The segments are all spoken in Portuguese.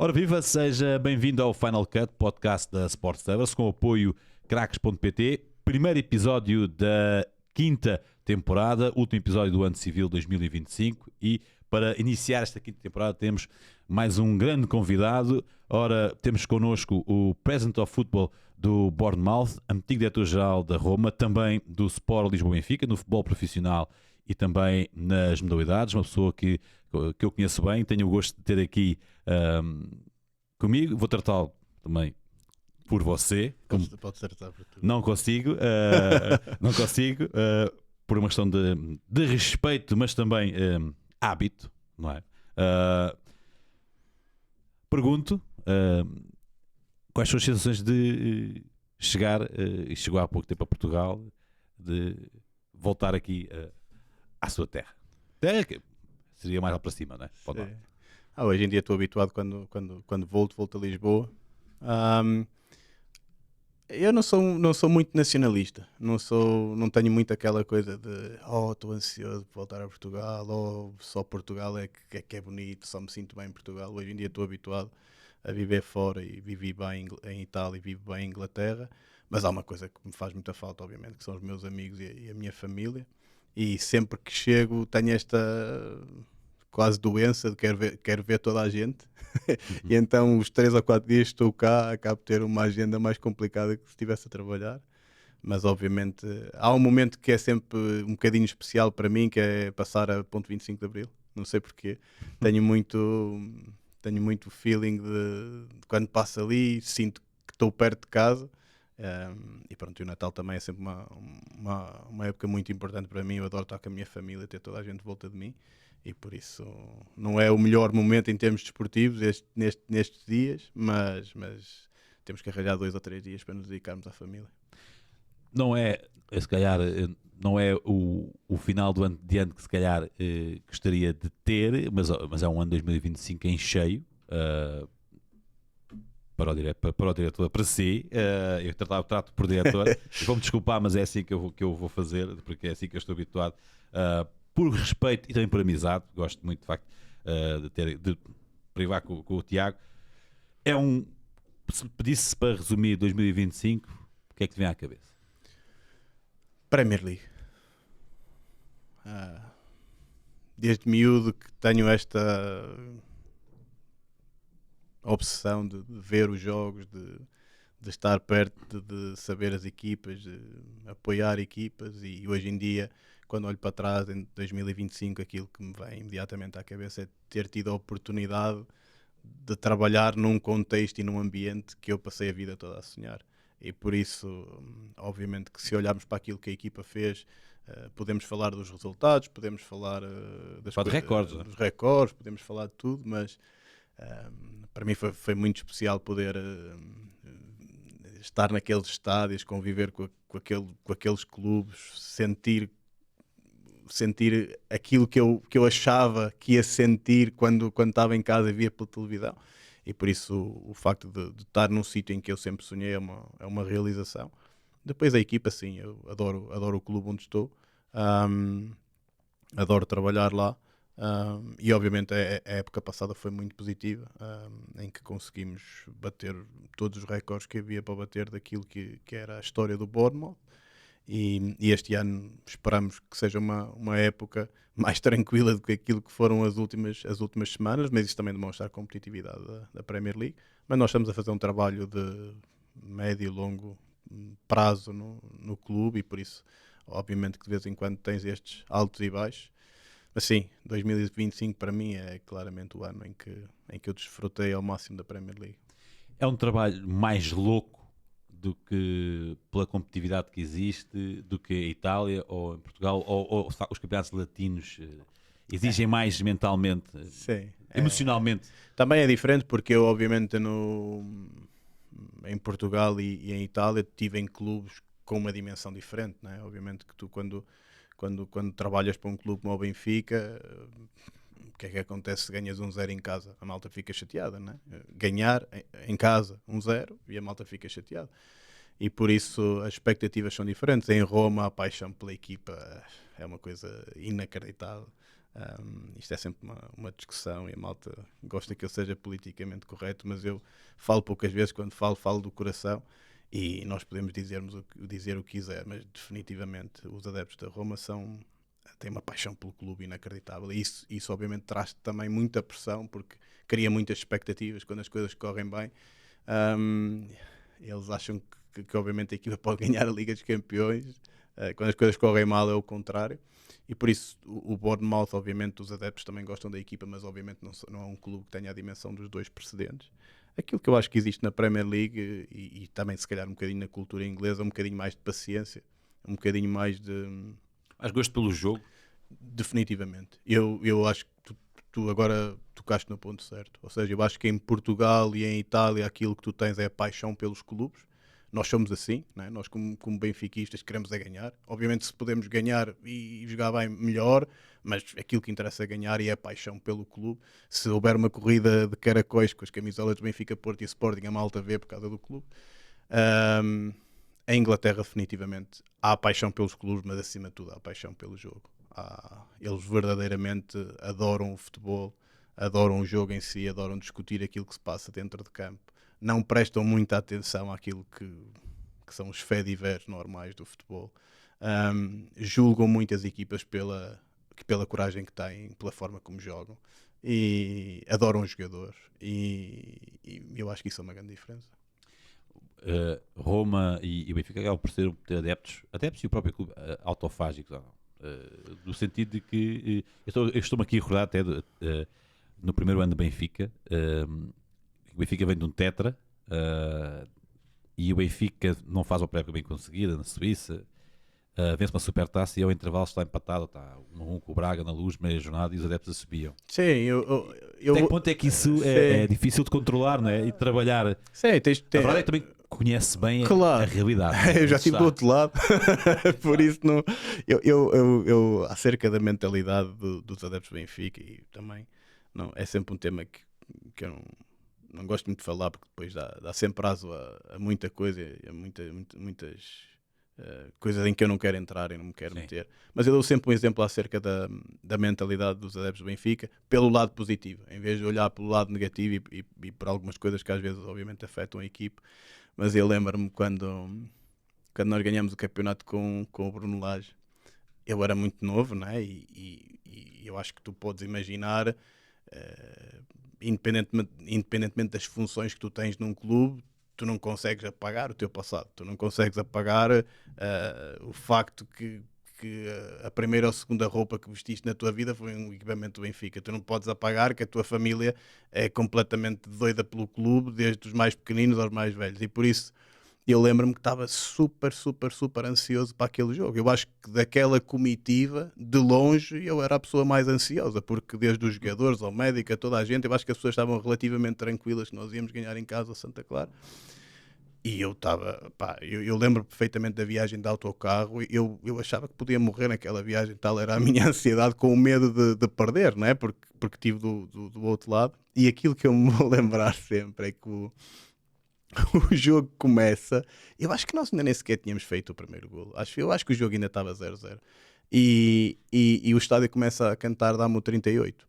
Ora viva, seja bem-vindo ao Final Cut, podcast da Sports Lovers, com o apoio craques.pt. Primeiro episódio da quinta temporada, último episódio do ano civil 2025, e para iniciar esta quinta temporada temos mais um grande convidado. Ora, temos connosco o President of Football do Bournemouth, antigo diretor-geral da Roma, também do Sport Lisboa-Benfica, no futebol profissional e também nas modalidades, uma pessoa que eu conheço bem, tenho o gosto de ter aqui comigo. Vou tratá-lo também por você. Pode tratar por tu. Não consigo, por uma questão de respeito, mas também hábito, não é? Pergunto, quais são as sensações de chegar, e chegou há pouco tempo a Portugal, de voltar aqui à sua terra? Terra que seria mais lá para cima, não é? Hoje em dia estou habituado quando volto a Lisboa. Eu não sou muito nacionalista, não tenho muito aquela coisa de estou ansioso por voltar a Portugal, ou só Portugal é que é bonito, só me sinto bem em Portugal. Hoje em dia estou habituado a viver fora e vivi bem em Itália e vivo bem em Inglaterra, mas há uma coisa que me faz muita falta, obviamente, que são os meus amigos e a minha família, e sempre que chego tenho esta quase doença de quero ver toda a gente. E então os 3 ou 4 dias que estou cá, acabo de ter uma agenda mais complicada que se estivesse a trabalhar, mas obviamente há um momento que é sempre um bocadinho especial para mim, que é passar a ponto 25 de Abril, não sei porquê, tenho muito feeling de quando passo ali, sinto que estou perto de casa. E pronto, o Natal também é sempre uma época muito importante para mim. Eu adoro estar com a minha família, ter toda a gente de volta de mim, e por isso não é o melhor momento em termos desportivos nestes dias, mas temos que arranjar 2 ou 3 dias para nos dedicarmos à família. Não é, se calhar, não é o final do ano de ano que se calhar gostaria de ter, mas é um ano de 2025 em cheio, para o diretor, para si. Eu trato por diretor. Vou-me desculpar, mas é assim que eu vou fazer, porque é assim que eu estou habituado. Por respeito e também por amizade, gosto muito de facto de privar com o Tiago. Se pedisse para resumir 2025, o que é que te vem à cabeça? Premier League. Desde miúdo que tenho esta obsessão de ver os jogos, de estar perto, de saber as equipas, de apoiar equipas, e hoje em dia, quando olho para trás em 2025, aquilo que me vem imediatamente à cabeça é ter tido a oportunidade de trabalhar num contexto e num ambiente que eu passei a vida toda a sonhar. E por isso, obviamente, que se olharmos para aquilo que a equipa fez, podemos falar dos resultados, podemos falar dos recordes, podemos falar de tudo, mas para mim foi muito especial poder estar naqueles estádios, conviver com aqueles clubes, sentir aquilo que eu achava que ia sentir quando estava em casa e via pela televisão. E por isso o facto de estar num sítio em que eu sempre sonhei é uma realização. Depois a equipa, sim, eu adoro o clube onde estou, adoro trabalhar lá, e obviamente a época passada foi muito positiva, em que conseguimos bater todos os recordes que havia para bater daquilo que era a história do Bournemouth. E este ano esperamos que seja uma época mais tranquila do que aquilo que foram as últimas semanas, mas isso também demonstra a competitividade da Premier League. Mas nós estamos a fazer um trabalho de médio e longo prazo no clube, e por isso obviamente que de vez em quando tens estes altos e baixos. Mas sim, 2025 para mim é claramente o ano em que eu desfrutei ao máximo da Premier League. É um trabalho mais louco do que pela competitividade que existe, do que a Itália ou em Portugal, ou os campeonatos latinos exigem mais mentalmente, sim, emocionalmente? Também é diferente, porque eu obviamente em Portugal e em Itália estive em clubes com uma dimensão diferente, não é? Obviamente que tu quando trabalhas para um clube como o Benfica, o que é que acontece se ganhas 1-0 em casa? A malta fica chateada, não é? Ganhar em casa 1-0 e a malta fica chateada. E por isso as expectativas são diferentes. Em Roma a paixão pela equipa é uma coisa inacreditável. Isto é sempre uma discussão e a malta gosta que eu seja politicamente correto, mas eu falo poucas vezes, quando falo do coração, e nós podemos dizer o que quiser, mas definitivamente os adeptos da Roma têm uma paixão pelo clube inacreditável, e isso obviamente traz também muita pressão, porque cria muitas expectativas quando as coisas correm bem. Eles acham que obviamente a equipa pode ganhar a Liga dos Campeões, quando as coisas correm mal é o contrário. E por isso o Bournemouth, obviamente, os adeptos também gostam da equipa, mas obviamente não é um clube que tenha a dimensão dos dois precedentes. Aquilo que eu acho que existe na Premier League e também se calhar um bocadinho na cultura inglesa, um bocadinho mais de paciência, um bocadinho mais de... Mais gosto pelo jogo? Definitivamente. Eu acho que tu agora tocaste no ponto certo. Ou seja, eu acho que em Portugal e em Itália aquilo que tu tens é a paixão pelos clubes. Nós somos assim, né? Nós como benfiquistas queremos é ganhar. Obviamente se podemos ganhar e jogar bem, melhor, mas aquilo que interessa é ganhar e é a paixão pelo clube. Se houver uma corrida de caracóis com as camisolas do Benfica, Porto e Sporting, a malta vê por causa do clube. Em Inglaterra definitivamente há a paixão pelos clubes, mas acima de tudo há a paixão pelo jogo. Eles verdadeiramente adoram o futebol, adoram o jogo em si, adoram discutir aquilo que se passa dentro de campo. Não prestam muita atenção àquilo que são os fediveres normais do futebol. Julgam muitas equipas pela coragem que têm, pela forma como jogam, e adoram os jogadores, e eu acho que isso é uma grande diferença. Roma e Benfica acabam por ter adeptos e o próprio clube autofágicos, no sentido de que eu estou-me aqui a recordar até no primeiro ano de Benfica. O Benfica vem de um tetra, e o Benfica não faz uma pré-época bem conseguida na Suíça, vence uma supertaça e ao intervalo está empatado, está 1-1 com o Braga na Luz, meia jornada, e os adeptos a subiam. Sim, Até que ponto é que isso é difícil de controlar, não é? E de trabalhar. Sim, A verdade é que também conhece bem claro. a realidade. Não é? Eu já estive do outro lado, por isso não. Eu acerca da mentalidade dos adeptos do Benfica, e também não, é sempre um tema que eu não gosto muito de falar, porque depois dá sempre prazo a muita coisa, a muitas coisas em que eu não quero entrar e não me quero meter. Mas eu dou sempre um exemplo acerca da mentalidade dos adeptos do Benfica pelo lado positivo, em vez de olhar pelo lado negativo e por algumas coisas que às vezes obviamente afetam a equipe. Mas eu lembro-me quando nós ganhamos o campeonato com o Bruno Lage. Eu era muito novo, né? E eu acho que tu podes imaginar, independentemente das funções que tu tens num clube, tu não consegues apagar o teu passado, tu não consegues apagar o facto que a primeira ou segunda roupa que vestiste na tua vida foi um equipamento do Benfica. Tu não podes apagar que a tua família é completamente doida pelo clube, desde os mais pequeninos aos mais velhos, e por isso eu lembro-me que estava super ansioso para aquele jogo. Eu acho que daquela comitiva, de longe, eu era a pessoa mais ansiosa, porque desde os jogadores ao médico, a toda a gente, eu acho que as pessoas estavam relativamente tranquilas que nós íamos ganhar em casa a Santa Clara. E eu estava, eu lembro perfeitamente da viagem de autocarro, e eu achava que podia morrer naquela viagem, tal era a minha ansiedade, com o medo de perder, não é? Porque estive do outro lado. E aquilo que eu me vou lembrar sempre é que o jogo começa, eu acho que nós ainda nem sequer tínhamos feito o primeiro golo, eu acho que o jogo ainda estava 0-0, e o estádio começa a cantar Dá-me o 38,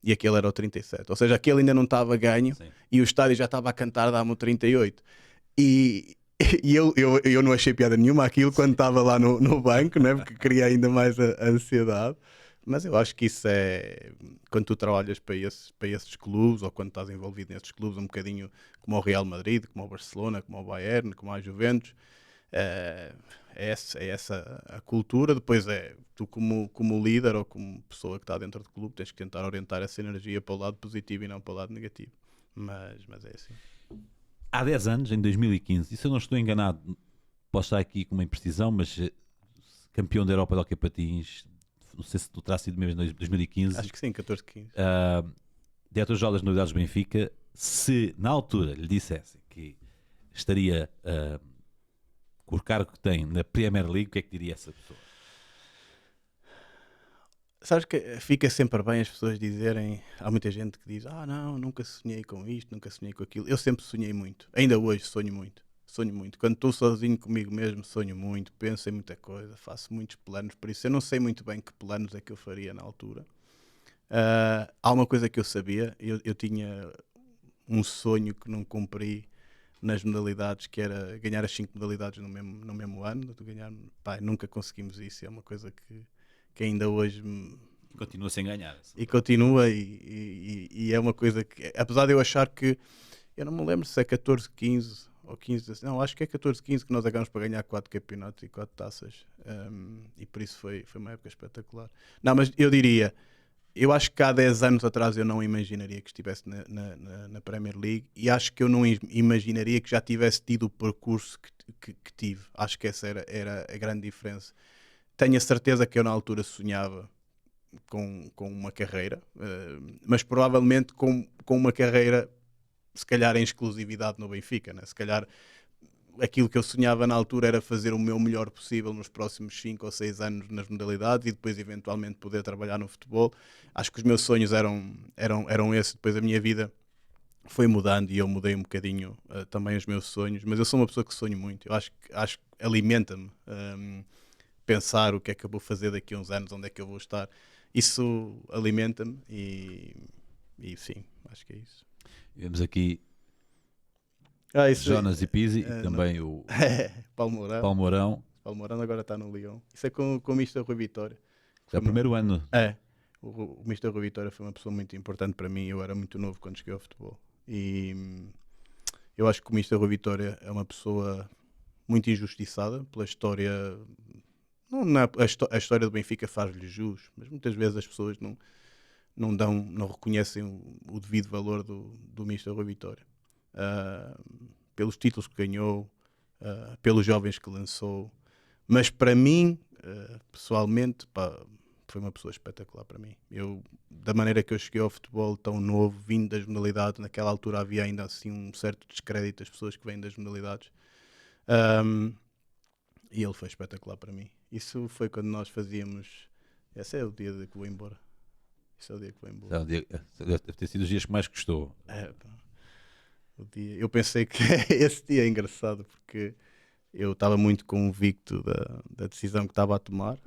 e aquele era o 37, ou seja, aquele ainda não estava ganho. Sim. E o estádio já estava a cantar Dá-me o 38, e eu não achei piada nenhuma aquilo quando estava lá no banco, né? Porque queria ainda mais a ansiedade. Mas eu acho que isso é, quando tu trabalhas para esses clubes, ou quando estás envolvido nesses clubes, um bocadinho como o Real Madrid, como o Barcelona, como o Bayern, como a Juventus, é essa a cultura. Depois tu como líder ou como pessoa que está dentro do clube, tens que tentar orientar essa energia para o lado positivo e não para o lado negativo. Mas é assim. Há 10 anos, em 2015, e se eu não estou enganado, posso estar aqui com uma imprecisão, mas campeão da Europa de Hóquei Patins, não sei se tu terá sido mesmo em 2015. Acho que sim, 14-15. Diretor-geral das Novidades do Benfica, se na altura lhe dissessem que estaria com o cargo que tem na Premier League, o que é que diria essa pessoa? Sabes que fica sempre bem as pessoas dizerem, há muita gente que diz, não, nunca sonhei com isto, nunca sonhei com aquilo. Eu sempre sonhei muito, ainda hoje sonho muito. Quando estou sozinho comigo mesmo, sonho muito, penso em muita coisa, faço muitos planos, por isso eu não sei muito bem que planos é que eu faria na altura. Há uma coisa que eu sabia, eu tinha um sonho que não cumpri nas modalidades, que era ganhar as 5 modalidades no mesmo ano. De ganhar, pá, nunca conseguimos isso, é uma coisa que ainda hoje Continua sem ganhar. e continua, e é uma coisa que, apesar de eu achar que, eu não me lembro se é 14, 15 ou 15, não, acho que é 14, 15 que nós acabamos para ganhar 4 campeonatos e 4 taças, e por isso foi uma época espetacular. Não, mas eu diria, eu acho que há 10 anos atrás eu não imaginaria que estivesse na Premier League, e acho que eu não imaginaria que já tivesse tido o percurso que tive. Acho que essa era a grande diferença. Tenho a certeza que eu na altura sonhava com uma carreira, mas provavelmente com uma carreira, se calhar em exclusividade no Benfica, né? Se calhar aquilo que eu sonhava na altura era fazer o meu melhor possível nos próximos 5 ou 6 anos nas modalidades e depois eventualmente poder trabalhar no futebol. Acho que os meus sonhos eram esses. Depois a minha vida foi mudando e eu mudei um bocadinho também os meus sonhos, mas eu sou uma pessoa que sonho muito. Eu acho que alimenta-me pensar o que é que eu vou fazer daqui a uns anos, onde é que eu vou estar. Isso alimenta-me e sim, acho que é isso. Vemos aqui Isso Jonas e Pizzi e também não. o Palmourão. Palmourão. Palmourão agora está no Lyon. Isso é com o Mr. Rui Vitória. É o primeiro ano. O Mr. Rui Vitória foi uma pessoa muito importante para mim. Eu era muito novo quando cheguei ao futebol. E eu acho que o Mr. Rui Vitória é uma pessoa muito injustiçada pela história. Não é, a história do Benfica faz-lhe jus, mas muitas vezes as pessoas não reconhecem o devido valor do Mr. Rui Vitória. Pelos títulos que ganhou, pelos jovens que lançou, mas para mim, pessoalmente, pá, foi uma pessoa espetacular para mim. Da maneira que eu cheguei ao futebol tão novo, vindo das modalidades, naquela altura havia ainda assim um certo descrédito das pessoas que vêm das modalidades, e ele foi espetacular para mim. Isso foi quando nós fazíamos. Esse é o dia que vou embora. Esse é o dia que vou embora. Deve ter sido os dias que mais gostou. Eu pensei que esse dia é engraçado porque eu estava muito convicto da decisão que estava a tomar,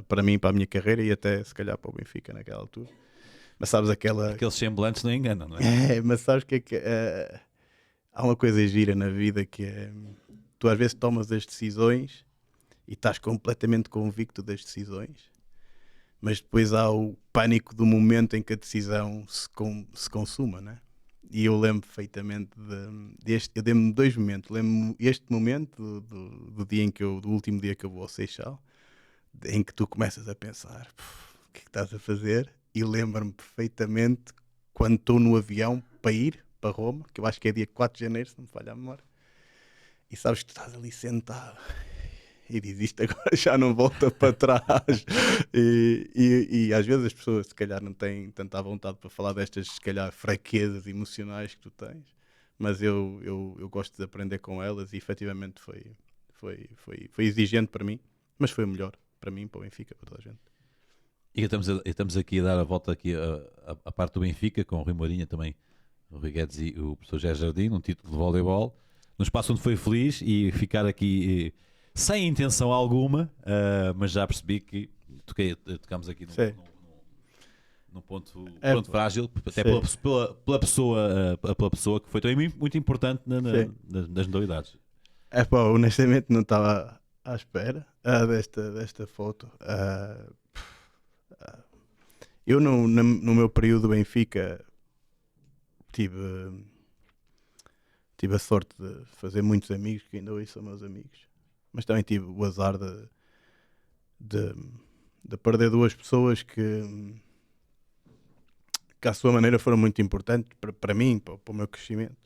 para mim, para a minha carreira e até se calhar para o Benfica naquela altura. Mas sabes Aqueles semblantes não enganam, não é? mas sabes que é que há uma coisa gira na vida que é, tu às vezes tomas as decisões e estás completamente convicto das decisões, mas depois há o pânico do momento em que a decisão se consuma, né? E eu lembro perfeitamente deste. Eu dei-me 2 momentos. Lembro-me este momento do último dia que eu vou ao Seixal, em que tu começas a pensar o que é que estás a fazer, e lembro-me perfeitamente quando estou no avião para ir para Roma, que eu acho que é dia 4 de janeiro, se não me falha a memória, e sabes que tu estás ali sentado e diz isto agora já não volta para trás. E às vezes as pessoas se calhar não têm tanta vontade para falar destas se calhar fraquezas emocionais que tu tens, mas eu gosto de aprender com elas, e efetivamente foi exigente para mim, mas foi o melhor para mim, para o Benfica, para toda a gente. E estamos aqui a dar a volta aqui a parte do Benfica, com o Rui Mourinho também, o Rui Guedes e o professor José Jardim, num título de voleibol, num espaço onde foi feliz, e ficar aqui sem intenção alguma, mas já percebi que tocamos aqui num ponto frágil, até pela pessoa que foi também muito importante nas modalidades. Honestamente não estava à espera desta foto. Eu no meu período do Benfica tive a sorte de fazer muitos amigos que ainda hoje são meus amigos, mas também tive o azar de perder 2 pessoas que à sua maneira foram muito importantes para mim, para o meu crescimento,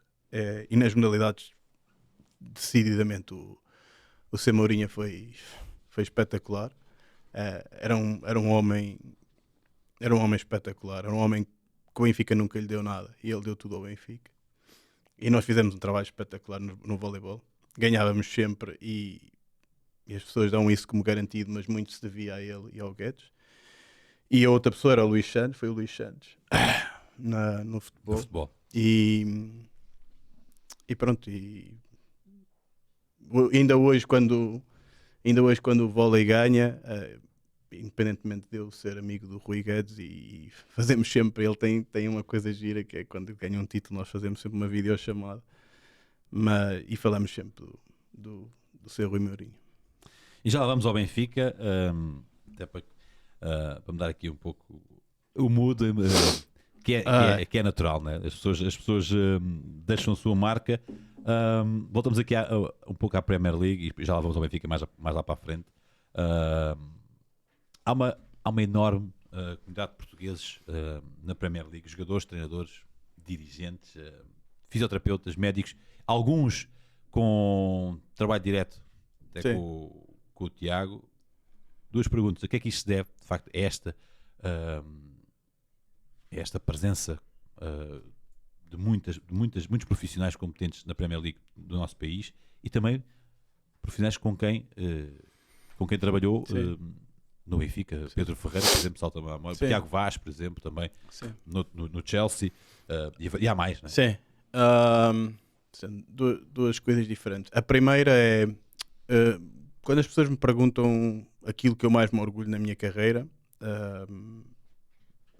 e nas modalidades decididamente o Zé Mourinho foi espetacular. Era um homem espetacular, era um homem que o Benfica nunca lhe deu nada e ele deu tudo ao Benfica, e nós fizemos um trabalho espetacular no voleibol, ganhávamos sempre, e as pessoas dão isso como garantido, mas muito se devia a ele e ao Guedes. E a outra pessoa era o Luís Santos, foi o Luís Santos no futebol. E pronto, ainda hoje quando o vôlei ganha, independentemente de eu ser amigo do Rui Guedes, e fazemos sempre, ele tem uma coisa gira, que é quando ganha um título nós fazemos sempre uma videochamada, e falamos sempre do seu Rui Mourinho. E já lá vamos ao Benfica, até para me dar aqui um pouco o mood, que é natural, né? As pessoas deixam a sua marca. Voltamos aqui um pouco à Premier League e já lá vamos ao Benfica mais lá para a frente. Há uma enorme comunidade de portugueses na Premier League, jogadores, treinadores, dirigentes, fisioterapeutas, médicos, alguns com trabalho direto até com o Tiago. Duas perguntas: a que é que isto se deve, de facto, esta presença de muitos profissionais competentes na Premier League do nosso país, e também profissionais com quem trabalhou no Benfica? Pedro Ferreira, por exemplo, salta a memória. Tiago Vaz, por exemplo, também no Chelsea, e há mais, não é? Sim. São duas coisas diferentes. A primeira é quando as pessoas me perguntam aquilo que eu mais me orgulho na minha carreira,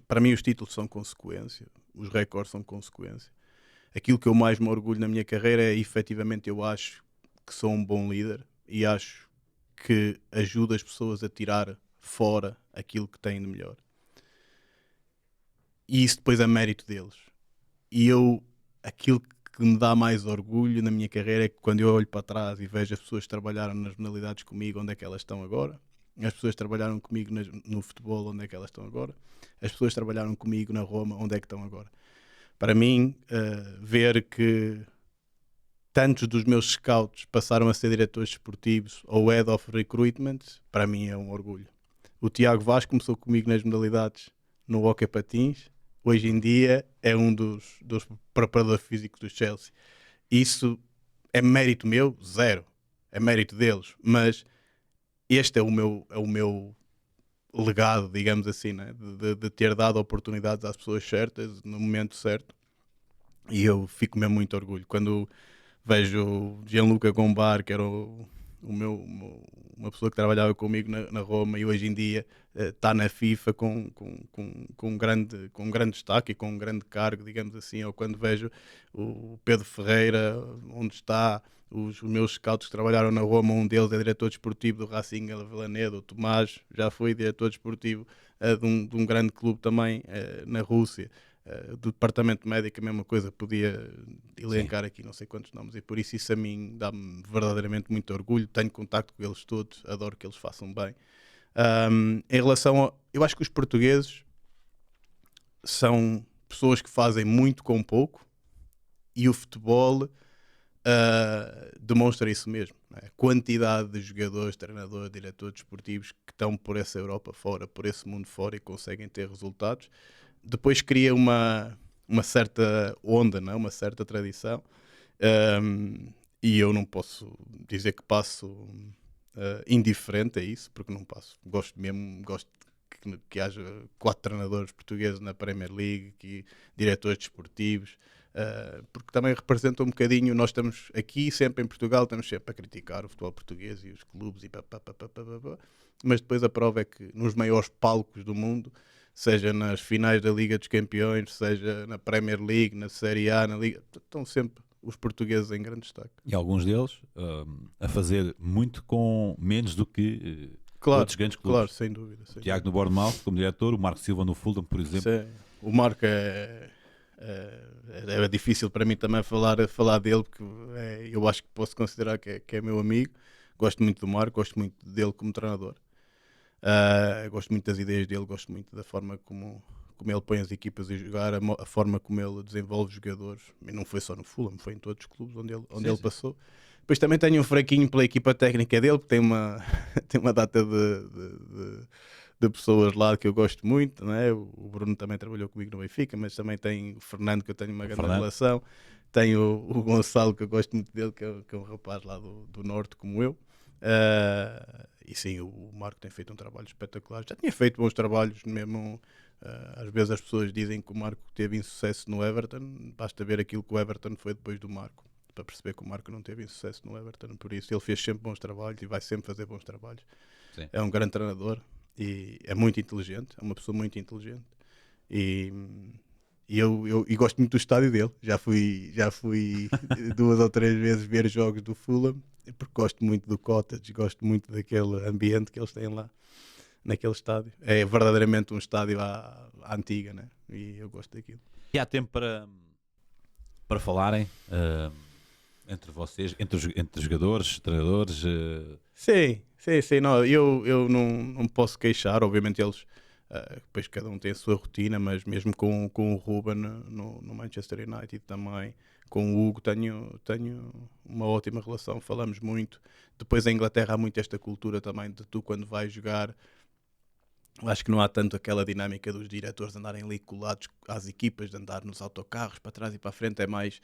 para mim os títulos são consequência, os recordes são consequência. Aquilo que eu mais me orgulho na minha carreira é, efetivamente, eu acho que sou um bom líder e acho que ajudo as pessoas a tirar fora aquilo que têm de melhor. E isso depois é mérito deles. E aquilo que me dá mais orgulho na minha carreira é que quando eu olho para trás e vejo as pessoas que trabalharam nas modalidades comigo, onde é que elas estão agora? As pessoas que trabalharam comigo no futebol, onde é que elas estão agora? As pessoas que trabalharam comigo na Roma, onde é que estão agora? Para mim, ver que tantos dos meus scouts passaram a ser diretores desportivos ou head of recruitment, para mim é um orgulho. O Tiago Vaz começou comigo nas modalidades no hóquei patins, hoje em dia é um dos preparadores físicos do Chelsea. Isso é mérito meu? Zero. É mérito deles. Mas este é o meu legado, digamos assim, né? de ter dado oportunidades às pessoas certas, no momento certo. E eu fico mesmo muito orgulho. Quando vejo o Gianluca Gombar, que era uma pessoa que trabalhava comigo na Roma e hoje em dia está na FIFA com um grande destaque e com um grande cargo, digamos assim, ou quando vejo o Pedro Ferreira, onde está, os meus scouts que trabalharam na Roma, um deles é diretor desportivo do Racing Avellaneda, o Tomás já foi diretor desportivo de um grande clube também na Rússia. Do departamento médico, a mesma coisa, podia elencar aqui não sei quantos nomes, e por isso a mim dá-me verdadeiramente muito orgulho. Tenho contacto com eles todos, adoro que eles façam bem. Em relação eu acho que os portugueses são pessoas que fazem muito com pouco, e o futebol demonstra isso mesmo, não é? A quantidade de jogadores, treinadores, diretores desportivos que estão por essa Europa fora, por esse mundo fora, e conseguem ter resultados. Depois cria uma certa onda, não? Uma certa tradição, e eu não posso dizer que passo indiferente a isso, porque não passo. Gosto que haja 4 treinadores portugueses na Premier League, diretores desportivos, porque também representam um bocadinho. Nós estamos aqui sempre em Portugal, estamos sempre a criticar o futebol português e os clubes, mas depois a prova é que nos maiores palcos do mundo, seja nas finais da Liga dos Campeões, seja na Premier League, na Série A, na Liga, estão sempre os portugueses em grande destaque. E alguns deles a fazer muito com menos do que outros grandes clubes. Claro, sem dúvida. O Tiago no Bournemouth como diretor, o Marco Silva no Fulham, por exemplo. Sim. O Marco é difícil para mim também falar dele, porque eu acho que posso considerar que é meu amigo. Gosto muito do Marco, gosto muito dele como treinador. Gosto muito das ideias dele, gosto muito da forma como ele põe as equipas a jogar, a forma como ele desenvolve os jogadores. E não foi só no Fulham, foi em todos os clubes onde ele passou. Depois também tenho um fraquinho pela equipa técnica dele, porque tem uma data de pessoas lá que eu gosto muito, não é? O Bruno também trabalhou comigo no Benfica, mas também tem o Fernando, que eu tenho uma grande relação. Tenho o Gonçalo, que eu gosto muito dele, que é um rapaz lá do Norte, como eu. E sim, o Marco tem feito um trabalho espetacular. Já tinha feito bons trabalhos mesmo. Às vezes as pessoas dizem que o Marco teve insucesso no Everton. Basta ver aquilo que o Everton foi depois do Marco para perceber que o Marco não teve insucesso no Everton. Por isso ele fez sempre bons trabalhos e vai sempre fazer bons trabalhos. Sim. É um grande treinador. e é muito inteligente, é uma pessoa muito inteligente. E, e gosto muito do estádio dele. Já fui 2 ou 3 vezes ver jogos do Fulham, porque gosto muito do Cottage, gosto muito daquele ambiente que eles têm lá naquele estádio. É verdadeiramente um estádio à antiga, né? E eu gosto daquilo. E há tempo para falarem entre vocês, entre jogadores, treinadores? Sim. Não, eu não posso queixar. Obviamente eles, depois cada um tem a sua rotina, mas mesmo com o Ruben no Manchester United também, com o Hugo tenho uma ótima relação, falamos muito. Depois em Inglaterra há muito esta cultura também de tu quando vais jogar, acho que não há tanto aquela dinâmica dos diretores andarem ali colados às equipas, de andar nos autocarros para trás e para a frente, é mais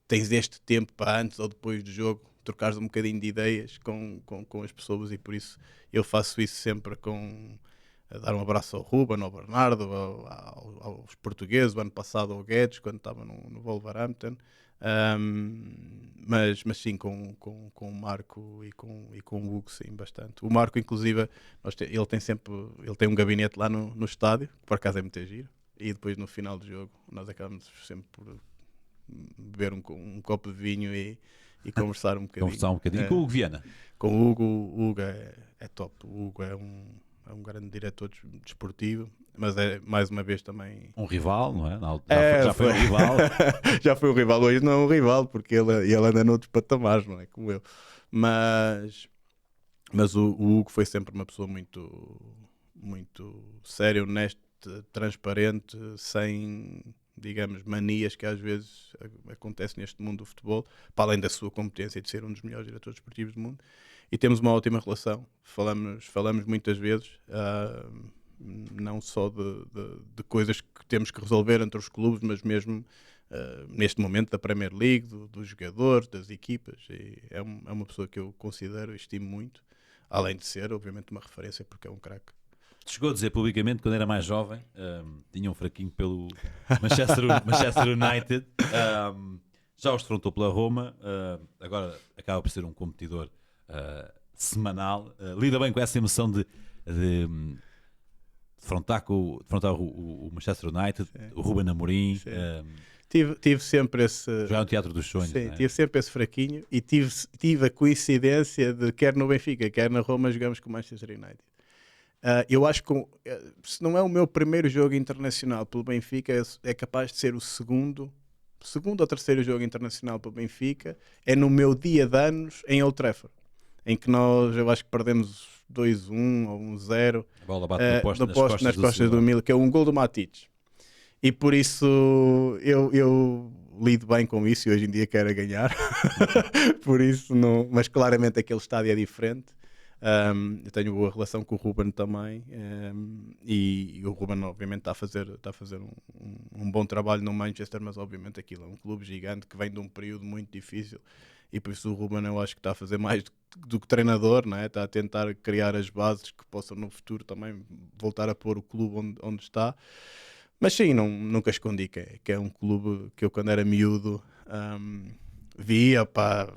tens este tempo para antes ou depois do jogo trocares um bocadinho de ideias com as pessoas, e por isso eu faço isso sempre a dar um abraço ao Ruben, ao Bernardo, aos portugueses, o ano passado ao Guedes, quando estava no Wolverhampton. Mas sim, com o Marco e com o Hugo, sim, bastante. O Marco, inclusive, ele tem um gabinete lá no estádio, que por acaso é muito giro, e depois no final do jogo nós acabamos sempre por beber um copo de vinho e conversar um bocadinho. Conversar um bocadinho com o Hugo Viana. Com o Hugo é top. O Hugo é um grande diretor desportivo, mas é mais uma vez também um rival, não é? Já foi um rival. Já foi um rival. Hoje não é um rival, porque ele anda noutros patamares, não é como eu. Mas o Hugo foi sempre uma pessoa muito, muito séria, honesta, transparente, sem, digamos, manias que às vezes acontecem neste mundo do futebol, para além da sua competência de ser um dos melhores diretores desportivos do mundo. E temos uma ótima relação, falamos muitas vezes, não só de coisas que temos que resolver entre os clubes, mas mesmo neste momento da Premier League, dos jogadores, das equipas. E é uma pessoa que eu considero e estimo muito, além de ser, obviamente, uma referência, porque é um craque. Chegou a dizer publicamente, quando era mais jovem, tinha um fraquinho pelo Manchester United, já os defrontou pela Roma, agora acaba por ser um competidor semanal. Lida bem com essa emoção de defrontar o Manchester United, sim. O Ruben Amorim. Tive sempre esse... Já é um teatro dos sonhos. Sim, não é? tive sempre esse fraquinho e tive a coincidência de quer no Benfica, quer na Roma jogamos com o Manchester United. Eu acho que se não é o meu primeiro jogo internacional pelo Benfica, é capaz de ser o segundo ou terceiro jogo internacional pelo Benfica. É no meu dia de anos em Old Trafford, em que eu acho que perdemos 2-1 ou 1-0. A bola bate nas costas do Milan, que é um gol do Matic. E por isso eu lido bem com isso e hoje em dia quero ganhar. Por isso não, mas claramente aquele estádio é diferente. Eu tenho boa relação com o Ruben também, e o Ruben obviamente está a fazer um bom trabalho no Manchester, mas obviamente aquilo é um clube gigante que vem de um período muito difícil, e por isso o Ruben eu acho que está a fazer mais do que treinador, não é? Está a tentar criar as bases que possam no futuro também voltar a pôr o clube onde está. Mas sim, nunca escondi que é um clube que eu quando era miúdo via, pá,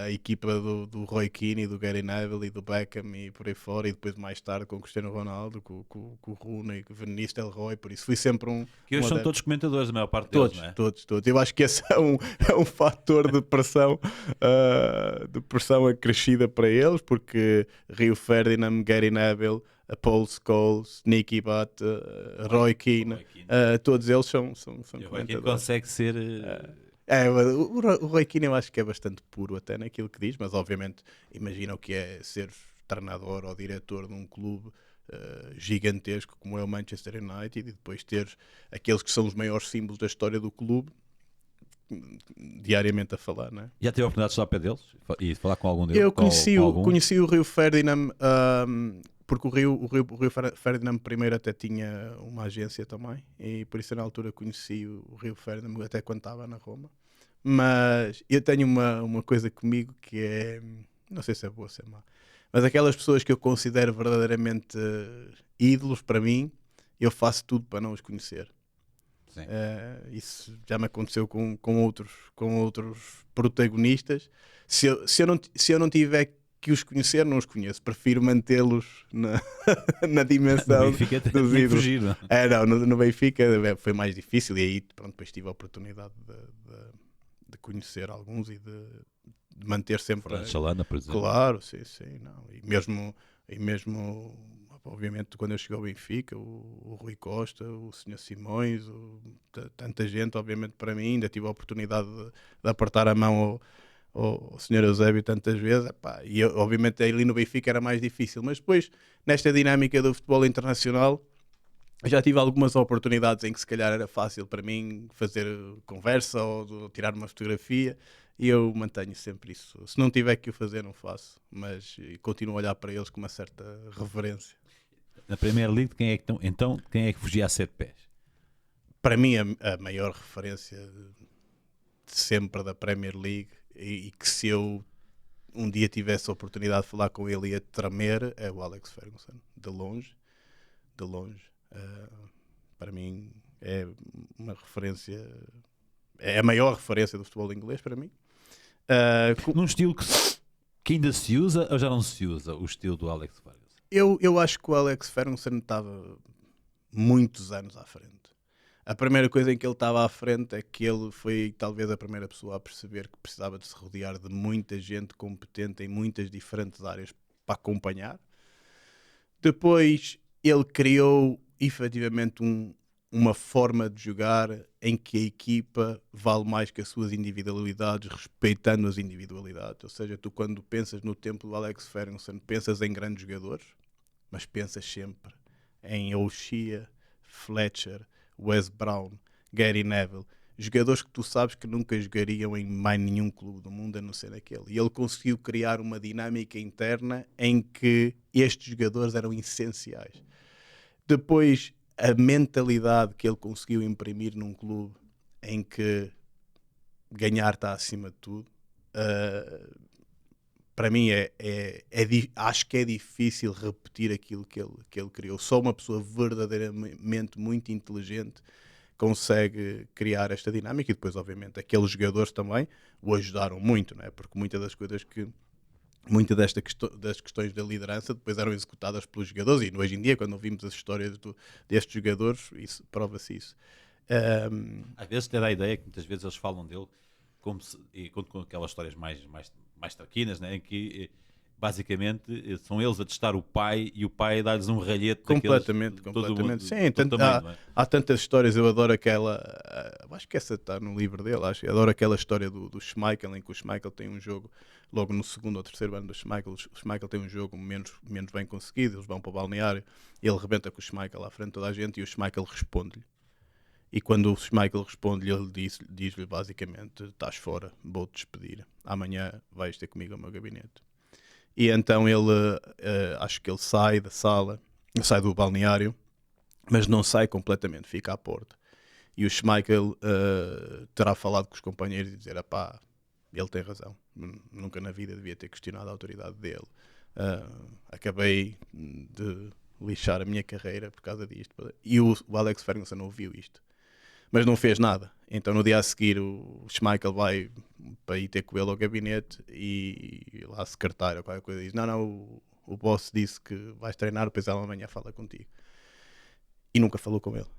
a equipa do Roy Keane, do Gary Neville e do Beckham e por aí fora, e depois mais tarde com o Cristiano Ronaldo, com o Rooney, com o Van Nistelrooy, por isso fui sempre que hoje são todos comentadores, a maior parte deles, não é? Todos. Eu acho que esse é um fator de pressão acrescida para eles, porque Rio Ferdinand, Gary Neville, Paul Scholes, Nicky Butt, Roy Keane, todos eles são comentadores. Quem consegue ser... O Roy Keane eu acho que é bastante puro até naquilo que diz, mas obviamente imagina o que é ser treinador ou diretor de um clube gigantesco como é o Manchester United, e depois ter aqueles que são os maiores símbolos da história do clube diariamente a falar, não é? Já teve a oportunidade de estar ao pé deles e de falar com algum deles? Eu conheci o Rio Ferdinand, porque o Rio Ferdinand primeiro até tinha uma agência também, e por isso na altura conheci o Rio Ferdinand até quando estava na Roma. Mas eu tenho uma coisa comigo que é, não sei se é boa ou se é má, mas aquelas pessoas que eu considero verdadeiramente ídolos para mim, eu faço tudo para não os conhecer. Isso já me aconteceu com outros protagonistas. Se eu não tiver que os conhecer, não os conheço. Prefiro mantê-los na, na dimensão No Benfica dos tinha que ídolos. fugir, não é? Não, no Benfica foi mais difícil e aí pronto, depois tive a oportunidade de conhecer alguns e de manter sempre. Fernando Chalana, por exemplo. Claro, sim, não. E mesmo obviamente, quando eu cheguei ao Benfica, o Rui Costa, o Sr. Simões, tanta gente, obviamente, para mim, ainda tive a oportunidade de apertar a mão ao Sr. Eusébio tantas vezes, epá, e eu, obviamente ali no Benfica era mais difícil, mas depois, nesta dinâmica do futebol internacional, já tive algumas oportunidades em que se calhar era fácil para mim fazer conversa ou tirar uma fotografia, e eu mantenho sempre isso. Se não tiver que o fazer, não faço, mas continuo a olhar para eles com uma certa reverência. Na Premier League, quem é que fugia a 7 pés? Para mim, a maior referência de sempre da Premier League, e que se eu um dia tivesse a oportunidade de falar com ele ia tremer, é o Alex Ferguson, de longe. Para mim é uma referência, é a maior referência do futebol inglês para mim. Num estilo que ainda se usa ou já não se usa, o estilo do Alex Ferguson? Eu acho que o Alex Ferguson estava muitos anos à frente. A primeira coisa em que ele estava à frente é que ele foi talvez a primeira pessoa a perceber que precisava de se rodear de muita gente competente em muitas diferentes áreas para acompanhar. Depois ele criou efetivamente uma forma de jogar em que a equipa vale mais que as suas individualidades, respeitando as individualidades. Ou seja, tu quando pensas no tempo do Alex Ferguson, pensas em grandes jogadores, mas pensas sempre em O'Shea, Fletcher, Wes Brown, Gary Neville, jogadores que tu sabes que nunca jogariam em mais nenhum clube do mundo a não ser aquele. E ele conseguiu criar uma dinâmica interna em que estes jogadores eram essenciais. Depois, a mentalidade que ele conseguiu imprimir num clube em que ganhar está acima de tudo, para mim acho que é difícil repetir aquilo que ele criou. Só uma pessoa verdadeiramente muito inteligente consegue criar esta dinâmica, e depois obviamente aqueles jogadores também o ajudaram muito, não é? Porque muitas das questões da liderança depois eram executadas pelos jogadores, e hoje em dia quando ouvimos as histórias destes jogadores, isso prova-se isso. Às vezes te dá a ideia que muitas vezes eles falam dele e conto com aquelas histórias mais traquinas, né, em que basicamente são eles a testar o pai e o pai dá-lhes um ralhete completamente. Sim, há tantas histórias. Eu adoro aquela, acho que essa está no livro dele, adoro aquela história do Schmeichel, em que o Schmeichel tem um jogo logo no segundo ou terceiro ano do Schmeichel. O Schmeichel tem um jogo menos bem conseguido, eles vão para o balneário, ele rebenta com o Schmeichel à frente de toda a gente e o Schmeichel responde-lhe. E quando o Schmeichel responde-lhe, ele diz-lhe basicamente: estás fora, vou-te despedir, amanhã vais ter comigo ao meu gabinete. E então ele, acho que ele sai da sala, sai do balneário, mas não sai completamente, fica à porta. E o Schmeichel terá falado com os companheiros e dizer: pá, ele tem razão, nunca na vida devia ter questionado a autoridade dele. Acabei de lixar a minha carreira por causa disto. E o Alex Ferguson ouviu isto, mas não fez nada. Então no dia a seguir o Schmeichel vai para ir ter com ele ao gabinete e lá a secretária ou qualquer coisa diz: não, o boss disse que vais treinar, depois ela amanhã fala contigo. E nunca falou com ele.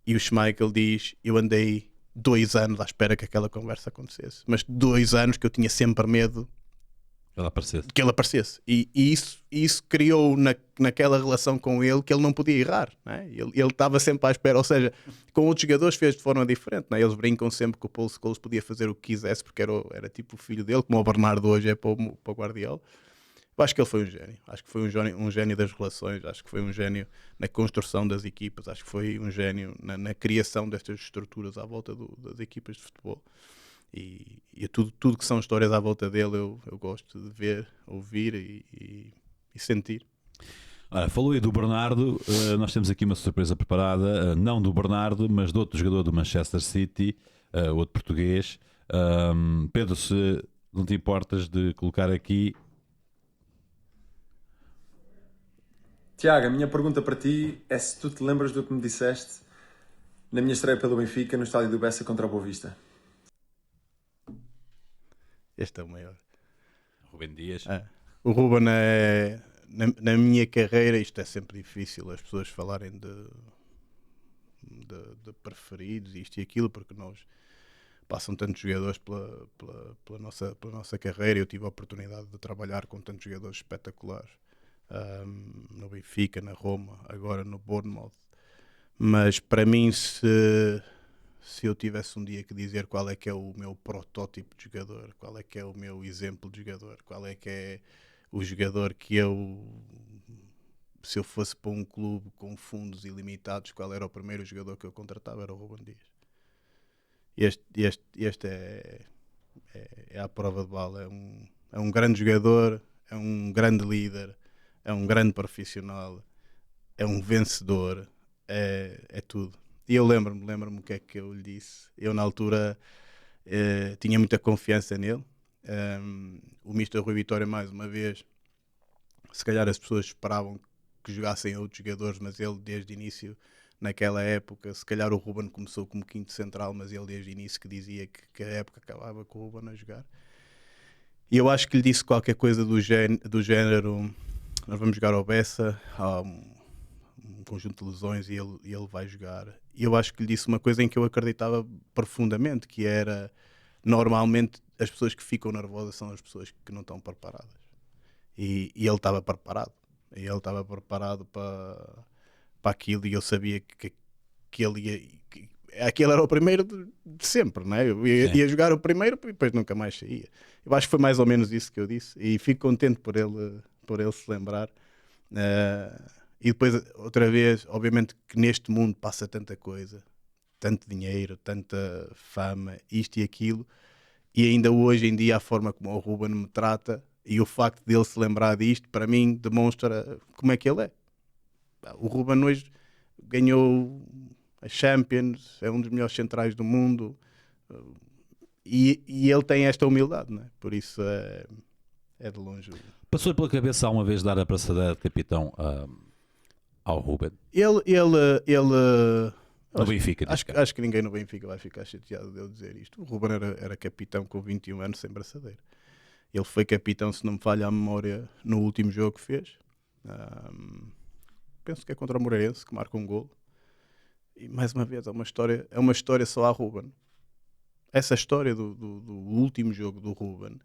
E o Schmeichel diz: eu andei 2 anos à espera que aquela conversa acontecesse, mas 2 anos que eu tinha sempre medo que ele aparecesse. E isso criou naquela relação com ele que ele não podia errar, não é? Ele estava sempre à espera. Ou seja, com outros jogadores fez de forma diferente, não é? Eles brincam sempre que o Paul Scholes podia fazer o que quisesse porque era tipo o filho dele, como o Bernardo hoje é para o Guardiola. Eu acho que ele foi um gênio. Acho que foi um gênio das relações, acho que foi um gênio na construção das equipas, acho que foi um gênio na criação destas estruturas à volta das equipas de futebol. E tudo que são histórias à volta dele eu gosto de ver, ouvir e sentir. Ora, falou aí do Bernardo, nós temos aqui uma surpresa preparada, não do Bernardo, mas de outro jogador do Manchester City, outro português. Pedro, se não te importas de colocar aqui... Tiago, a minha pergunta para ti é se tu te lembras do que me disseste na minha estreia pelo Benfica no estádio do Bessa contra o Boa Vista. Este é o maior. Rubem Dias. O Ruben é, na minha carreira, isto é sempre difícil, as pessoas falarem de preferidos, isto e aquilo, porque nós passam tantos jogadores pela nossa carreira. Eu tive a oportunidade de trabalhar com tantos jogadores espetaculares, no Benfica, na Roma, agora no Bournemouth. Mas para mim, se eu tivesse um dia que dizer qual é que é o meu protótipo de jogador, qual é que é o meu exemplo de jogador, qual é que é o jogador que se eu fosse para um clube com fundos ilimitados, qual era o primeiro jogador que eu contratava? Era o Rubem Dias. Este é a prova de bala. É um grande jogador, é um grande líder, é um grande profissional, é um vencedor, é tudo. E eu lembro-me o que é que eu lhe disse. Eu, na altura, tinha muita confiança nele. O Mister Rui Vitória, mais uma vez, se calhar as pessoas esperavam que jogassem outros jogadores, mas ele, desde o início, naquela época, se calhar o Ruben começou como quinto central, mas ele, desde o início, que dizia que a época acabava com o Ruben a jogar. E eu acho que lhe disse qualquer coisa do género: nós vamos jogar ao Bessa, há um conjunto de lesões e ele vai jogar. E eu acho que lhe disse uma coisa em que eu acreditava profundamente, que era, normalmente as pessoas que ficam nervosas são as pessoas que não estão preparadas. E ele estava preparado. E ele estava preparado para aquilo, e eu sabia que ele ia... aquele era o primeiro de sempre, não é? Eu ia jogar o primeiro e depois nunca mais saía. Eu acho que foi mais ou menos isso que eu disse, e fico contente por ele se lembrar. E depois, outra vez, obviamente que neste mundo passa tanta coisa, tanto dinheiro, tanta fama, isto e aquilo, e ainda hoje em dia a forma como o Ruben me trata e o facto dele se lembrar disto, para mim, demonstra como é que ele é. O Ruben hoje ganhou a Champions, é um dos melhores centrais do mundo, e ele tem esta humildade, não é? Por isso é de longe. Passou pela cabeça alguma vez dar a braçadeira de capitão ao Ruben? No Benfica, acho que ninguém no Benfica vai ficar chateado de eu dizer isto. O Ruben era capitão com 21 anos sem braçadeira. Ele foi capitão, se não me falha a memória, no último jogo que fez. Penso que é contra o Moreirense, que marca um golo. E mais uma vez, é uma história só a Ruben. Essa história do último jogo do Ruben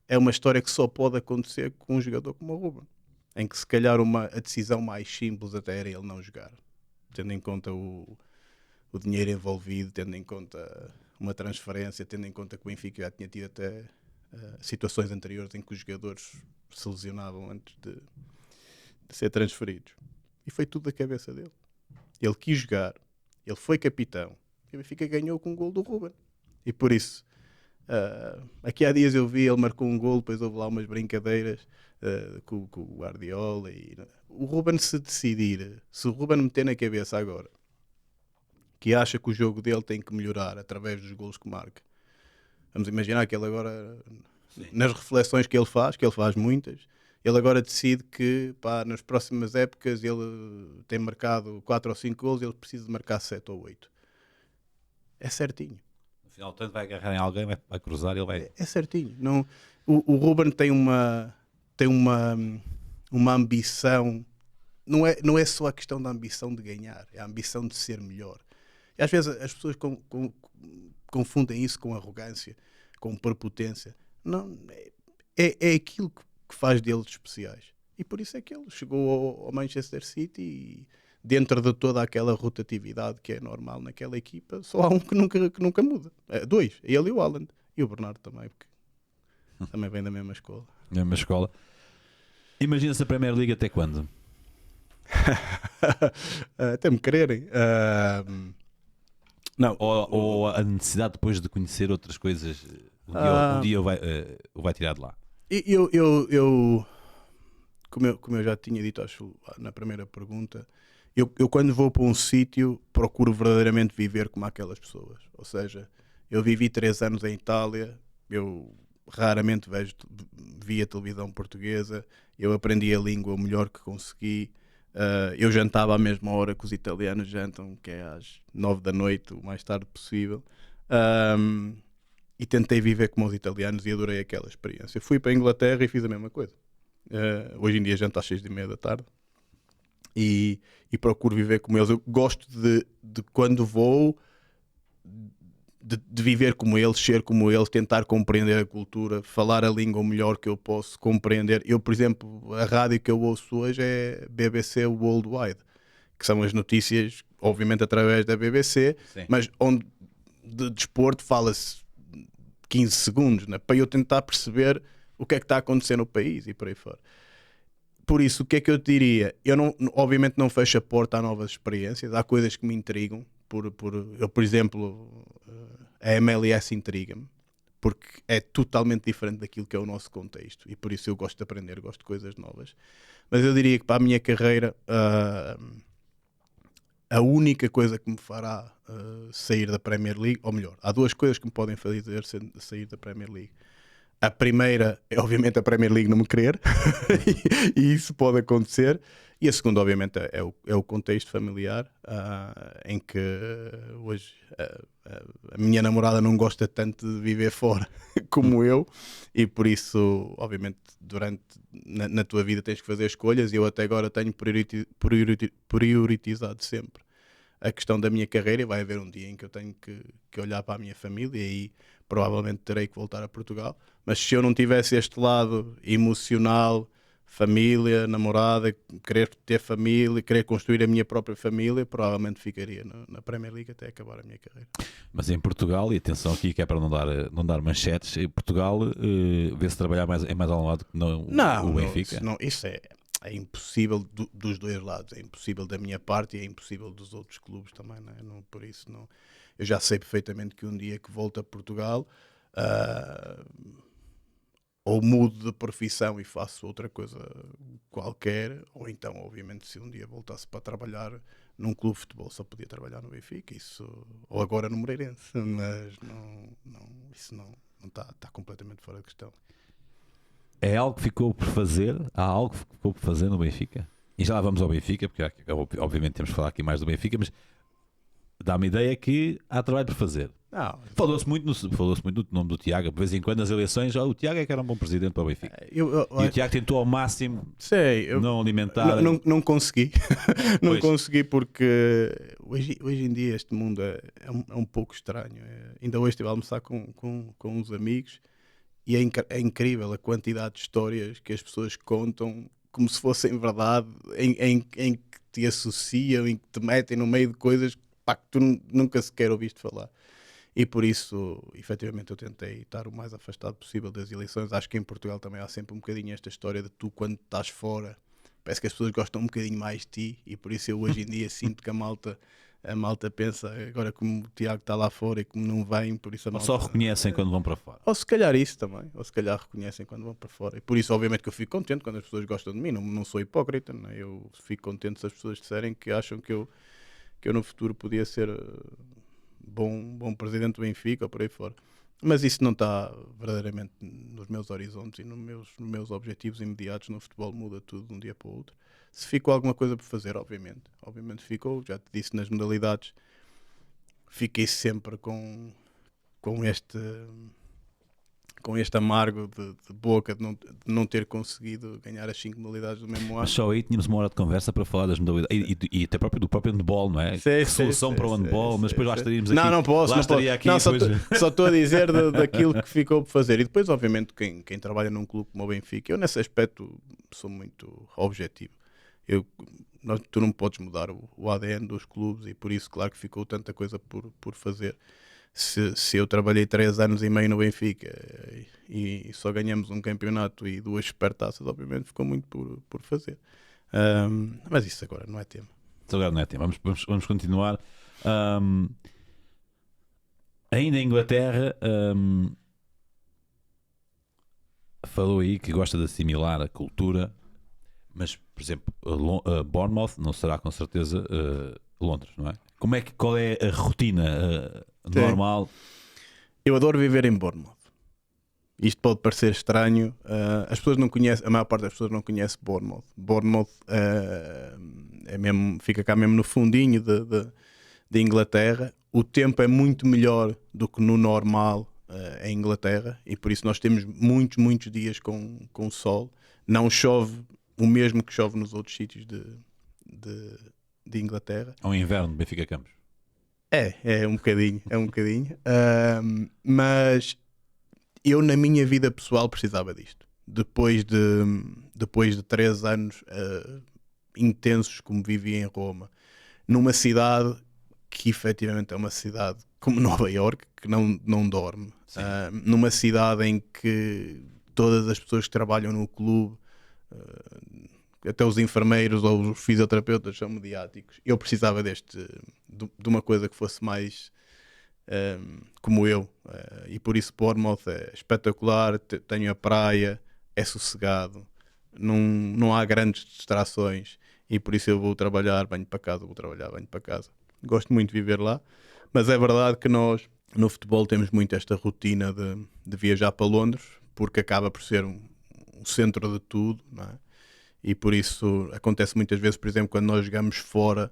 é uma história que só pode acontecer com um jogador como o Ruben, em que se calhar a decisão mais simples até era ele não jogar, tendo em conta o dinheiro envolvido, tendo em conta uma transferência, tendo em conta que o Benfica já tinha tido até situações anteriores em que os jogadores se lesionavam antes de ser transferidos. E foi tudo da cabeça dele. Ele quis jogar, ele foi capitão, e o Benfica ganhou com o gol do Ruben. E por isso, aqui há dias eu vi, ele marcou um gol, depois houve lá umas brincadeiras com o Guardiola. O Ruben, se decidir, se o Ruben meter na cabeça agora que acha que o jogo dele tem que melhorar através dos golos que marca, vamos imaginar que ele agora, nas reflexões que ele faz muitas, ele agora decide que nas próximas épocas ele tem marcado 4 ou 5 golos, ele precisa de marcar 7 ou 8. É certinho. No final, tanto vai agarrar em alguém, vai cruzar, ele vai... É certinho. Não, o Ruben tem uma ambição, não é só a questão da ambição de ganhar, é a ambição de ser melhor. E às vezes as pessoas confundem isso com arrogância, com prepotência. Não, é aquilo que faz deles especiais. E por isso é que ele chegou ao Manchester City e, dentro de toda aquela rotatividade que é normal naquela equipa, só há um que nunca muda. Dois, ele e o Haaland. E o Bernardo também, porque também vem da mesma escola. Mesma escola. Imagina-se a Premier League até quando? Até me quererem. Não. Ou a necessidade depois de conhecer outras coisas, um dia o vai tirar de lá? Como eu já tinha dito, acho, na primeira pergunta, eu quando vou para um sítio procuro verdadeiramente viver como aquelas pessoas. Ou seja, eu vivi 3 anos em Itália, eu raramente via televisão portuguesa, eu aprendi a língua o melhor que consegui. Eu jantava à mesma hora que os italianos jantam, que é às 9 da noite, o mais tarde possível. e tentei viver como os italianos e adorei aquela experiência. Fui para a Inglaterra e fiz a mesma coisa. Hoje em dia janto às 6:30 da tarde e procuro viver como eles. Eu gosto de quando vou de viver como eles, ser como eles, tentar compreender a cultura, falar a língua o melhor que eu posso compreender. Eu, por exemplo, a rádio que eu ouço hoje é BBC Worldwide, que são as notícias, obviamente através da BBC, Sim. mas onde de desporto fala-se 15 segundos, né? Para eu tentar perceber o que é que está a acontecer no país e por aí fora. Por isso, o que é que eu te diria? Eu obviamente não fecho a porta a novas experiências, há coisas que me intrigam. Eu, por exemplo, a MLS intriga-me, porque é totalmente diferente daquilo que é o nosso contexto e por isso eu gosto de aprender, gosto de coisas novas. Mas eu diria que para a minha carreira a única coisa que me fará sair da Premier League, ou melhor, há duas coisas que me podem fazer sair da Premier League. A primeira é obviamente a Premier League não me querer e isso pode acontecer. E a segunda, obviamente, é o contexto familiar, em que hoje a minha namorada não gosta tanto de viver fora como eu, e por isso, obviamente, na tua vida tens que fazer escolhas, e eu até agora tenho prioritizado sempre a questão da minha carreira, e vai haver um dia em que eu tenho que olhar para a minha família, e aí provavelmente terei que voltar a Portugal. Mas se eu não tivesse este lado emocional, família, namorada, querer ter família, querer construir a minha própria família, provavelmente ficaria na Premier League até acabar a minha carreira. Mas em Portugal, e atenção aqui que é para não dar manchetes, em Portugal vê-se trabalhar é mais a um lado que não o Benfica? Isso é impossível dos dois lados, é impossível da minha parte e é impossível dos outros clubes também, não, por isso não. Eu já sei perfeitamente que um dia que volto a Portugal ou mudo de profissão e faço outra coisa qualquer, ou então, obviamente, se um dia voltasse para trabalhar num clube de futebol, só podia trabalhar no Benfica, isso, ou agora no Moreirense, mas isso não está completamente fora de questão. É algo que ficou por fazer? Há algo que ficou por fazer no Benfica? E já lá vamos ao Benfica, porque obviamente temos que falar aqui mais do Benfica, mas dá-me ideia que há trabalho por fazer. Falou-se muito no nome do Tiago. De vez em quando nas eleições, o Tiago é que era um bom presidente para o Benfica. E o Tiago tentou ao máximo não alimentar. Não consegui. Não consegui porque hoje em dia este mundo é um pouco estranho. Ainda hoje estive a almoçar com uns amigos e é incrível a quantidade de histórias que as pessoas contam como se fossem verdade, em que te associam, em que te metem no meio de coisas que tu nunca sequer ouviste falar. E por isso, efetivamente, eu tentei estar o mais afastado possível das eleições. Acho que em Portugal também há sempre um bocadinho esta história de tu, quando estás fora, parece que as pessoas gostam um bocadinho mais de ti, e por isso eu hoje em dia sinto que a malta pensa, agora como o Tiago está lá fora e como não vem, por isso a malta... Ou só reconhecem quando vão para fora. Ou se calhar isso também, ou se calhar reconhecem quando vão para fora. E por isso, obviamente, que eu fico contente quando as pessoas gostam de mim, não sou hipócrita, não é? Eu fico contente se as pessoas disserem que acham que eu no futuro podia ser bom presidente do Benfica ou por aí fora. Mas isso não está verdadeiramente nos meus horizontes e nos meus objetivos imediatos. No futebol muda tudo de um dia para o outro. Se ficou alguma coisa por fazer, obviamente ficou. Já te disse, nas modalidades fiquei sempre com este amargo de boca de não ter conseguido ganhar as 5 modalidades do mesmo ano. Mas só aí tínhamos uma hora de conversa para falar das modalidades e até do próprio handball, não é? Solução para o handball, mas depois lá estaríamos aqui. Não posso. Só estou a dizer daquilo que ficou por fazer. E depois, obviamente, quem trabalha num clube como o Benfica, eu nesse aspecto sou muito objetivo. Tu não podes mudar o ADN dos clubes e por isso, claro que ficou tanta coisa por fazer. Se eu trabalhei 3 anos e meio no Benfica e só ganhamos um campeonato e 2 supertaças, obviamente ficou muito por fazer. Mas isso agora não é tema. Isso agora não é tema. Vamos continuar. Ainda em Inglaterra, falou aí que gosta de assimilar a cultura, mas, por exemplo, Bournemouth não será com certeza Londres, não é? Qual é a rotina normal? Eu adoro viver em Bournemouth. Isto pode parecer estranho. As pessoas não conhecem, a maior parte das pessoas não conhece Bournemouth. Bournemouth fica cá mesmo no fundinho de Inglaterra. O tempo é muito melhor do que no normal em Inglaterra, e por isso nós temos muitos dias com sol. Não chove o mesmo que chove nos outros sítios de Inglaterra. Ao inverno de Benfica Campos. É um bocadinho. Mas eu na minha vida pessoal precisava disto. Depois de 3 anos intensos como vivi em Roma, numa cidade que efetivamente é uma cidade como Nova Iorque, que não dorme. Numa cidade em que todas as pessoas que trabalham no clube, até os enfermeiros ou os fisioterapeutas são mediáticos. Eu precisava de uma coisa que fosse mais como eu, e por isso Bournemouth é espetacular. Tenho a praia, é sossegado, não há grandes distrações, e por isso eu vou trabalhar, venho para casa. Gosto muito de viver lá, mas é verdade que nós no futebol temos muito esta rotina de viajar para Londres, porque acaba por ser um centro de tudo, não é? E por isso acontece muitas vezes, por exemplo, quando nós jogamos fora,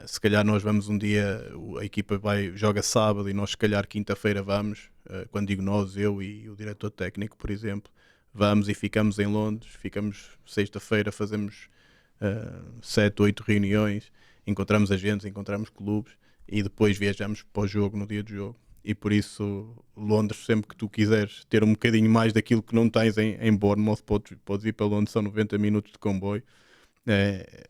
se calhar nós vamos um dia, a equipa joga sábado e nós se calhar quinta-feira vamos, quando digo nós, eu e o diretor técnico, por exemplo, vamos e ficamos em Londres, ficamos sexta-feira, fazemos 7, 8 reuniões, encontramos agentes, encontramos clubes e depois viajamos para o jogo no dia do jogo. E por isso Londres, sempre que tu quiseres ter um bocadinho mais daquilo que não tens em Bournemouth, podes ir para Londres, são 90 minutos de comboio,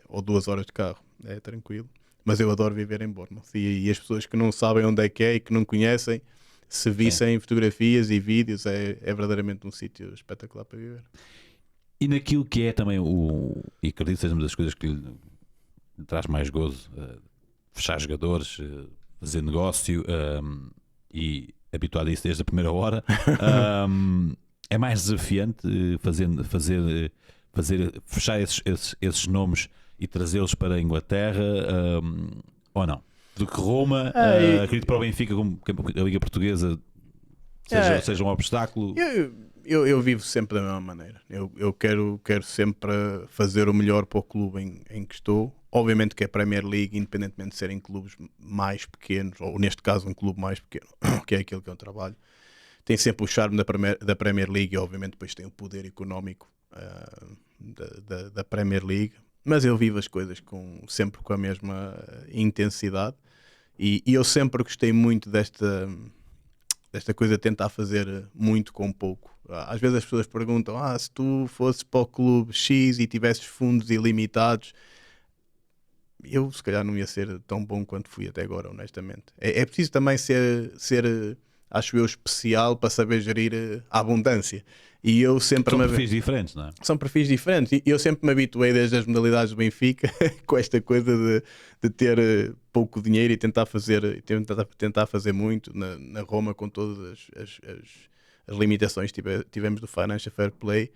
ou 2 horas de carro, é tranquilo. Mas eu adoro viver em Bournemouth, e as pessoas que não sabem onde é que é e que não conhecem, se vissem fotografias e vídeos, é verdadeiramente um sítio espetacular para viver. E naquilo que é também e acredito que seja uma das coisas que lhe traz mais gozo, fechar jogadores, fazer negócio, e habituado a isso desde a primeira hora, é mais desafiante fechar esses nomes e trazê-los para a Inglaterra, ou não? Do que Roma, acredito para o Benfica, como a Liga Portuguesa seja um obstáculo. Eu vivo sempre da mesma maneira. Eu quero sempre fazer o melhor para o clube em que estou. Obviamente que a Premier League, independentemente de serem clubes mais pequenos, ou neste caso um clube mais pequeno, que é aquele que eu trabalho, tem sempre o charme da Premier League, e obviamente depois tem o poder económico da Premier League. Mas eu vivo as coisas sempre com a mesma intensidade, e eu sempre gostei muito desta coisa de tentar fazer muito com pouco. Às vezes as pessoas perguntam, se tu fosses para o clube X e tivesses fundos ilimitados, eu se calhar não ia ser tão bom quanto fui até agora, honestamente. É preciso também ser, acho eu, especial para saber gerir a abundância. E eu sempre São perfis diferentes, não é? São perfis diferentes. E eu sempre me habituei desde as modalidades do Benfica com esta coisa de ter pouco dinheiro e tentar fazer muito. Na Roma, com todas as limitações que tivemos do Financial Fair Play.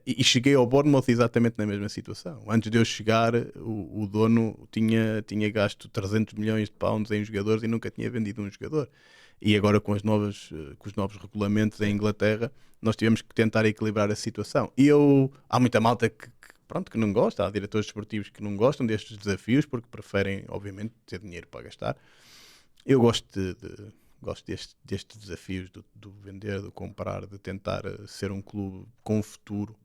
E cheguei ao Bournemouth exatamente na mesma situação. Antes de eu chegar, o dono tinha gasto 300 milhões de pounds em jogadores e nunca tinha vendido um jogador. E agora com os novos regulamentos em Inglaterra, nós tivemos que tentar equilibrar a situação. E há muita malta que não gosta, há diretores desportivos que não gostam destes desafios porque preferem, obviamente, ter dinheiro para gastar. Eu gosto destes desafios do vender, do comprar, de tentar ser um clube com futuro,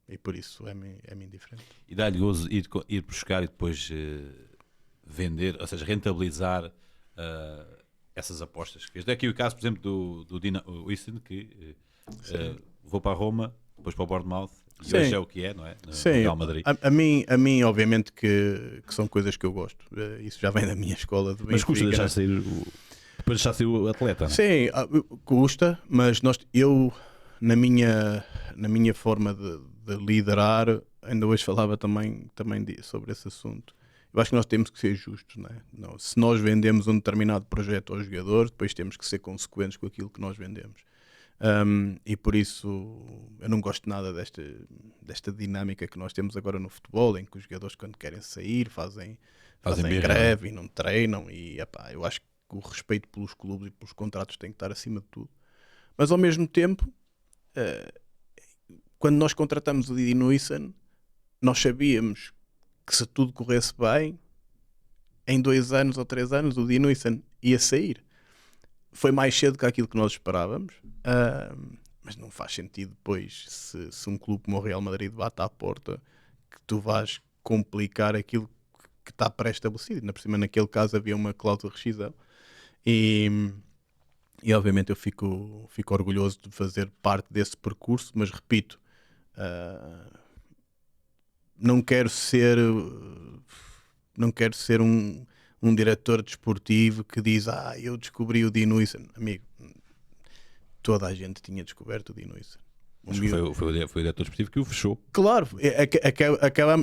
e por isso é-me indiferente. E dá-lhe gozo ir buscar e depois vender, ou seja, rentabilizar essas apostas que fez. Daqui o caso, por exemplo, do Dina Wissen, que vou para Roma, depois para o Bournemouth, e hoje é o que é, não é? Sim, Real Madrid. A mim obviamente que são coisas que eu gosto. Isso já vem da minha escola de Benfica. Mas custa deixar sair depois deixar sair o atleta, não é? Sim, custa, mas eu na minha forma de liderar, ainda hoje falava também sobre esse assunto. Eu acho que nós temos que ser justos, não é? Se nós vendemos um determinado projeto ao jogador, depois temos que ser consequentes com aquilo que nós vendemos. E por isso eu não gosto nada desta dinâmica que nós temos agora no futebol, em que os jogadores, quando querem sair, fazem greve e não treinam. E eu acho que o respeito pelos clubes e pelos contratos tem que estar acima de tudo. Mas ao mesmo tempo, quando nós contratamos o Didi Nuissen, nós sabíamos que se tudo corresse bem, em 2 anos ou 3 anos o Didi Nuissen ia sair. foi mais cedo que aquilo que nós esperávamos, mas não faz sentido depois, se um clube como o Real Madrid bate à porta, que tu vais complicar aquilo que está pré-estabelecido. Na por cima, naquele caso havia uma cláusula de rescisão, e obviamente eu fico orgulhoso de fazer parte desse percurso, mas repito, não quero ser um diretor desportivo que diz, eu descobri o Dean Huijsen. Amigo, toda a gente tinha descoberto o Dean Huijsen. Mas foi o diretor desportivo que o fechou. Claro,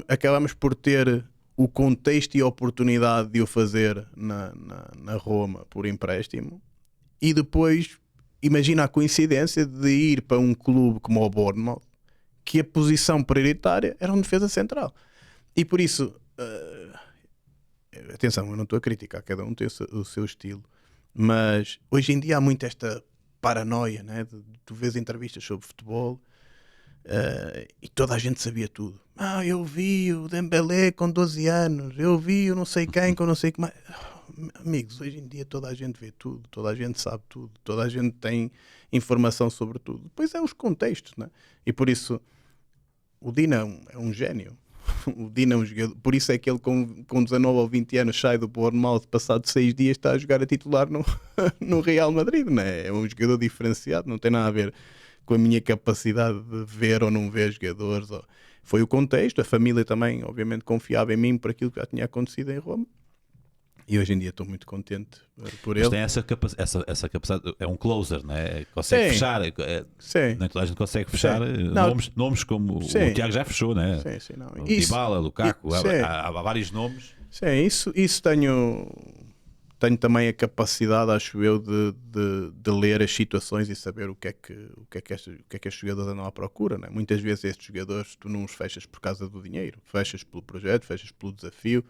acabamos por ter o contexto e a oportunidade de o fazer na Roma por empréstimo, e depois imagina a coincidência de ir para um clube como o Bournemouth, que a posição prioritária era um defesa central. E por isso, atenção, eu não estou a criticar, cada um tem o seu estilo, mas hoje em dia há muito esta paranoia, né? Tu vês entrevistas sobre futebol, e toda a gente sabia tudo. Eu vi o Dembélé com 12 anos, eu vi o não sei quem com não sei que mais. Amigos, hoje em dia toda a gente vê tudo, toda a gente sabe tudo, toda a gente tem informação sobre tudo. Depois é os contextos, né? E por isso o Dina é um gênio. O Dina é um jogador, por isso é que ele com 19 ou 20 anos sai do Bournemouth, passado 6 dias está a jogar a titular no Real Madrid, né? É um jogador diferenciado, não tem nada a ver com a minha capacidade de ver ou não ver jogadores. Foi o contexto, a família também obviamente confiava em mim por aquilo que já tinha acontecido em Roma. E hoje em dia estou muito contente por ele. Mas tem essa capacidade, é um closer, né? Consegue fechar. Nem toda a gente consegue fechar nomes como o Tiago já fechou, né? O Dybala, Lukaku, há vários nomes. Sim, isso tenho também a capacidade, acho eu, de ler as situações e saber o que é que estes jogadores andam à procura, né? Muitas vezes estes jogadores tu não os fechas por causa do dinheiro, fechas pelo projeto, fechas pelo desafio,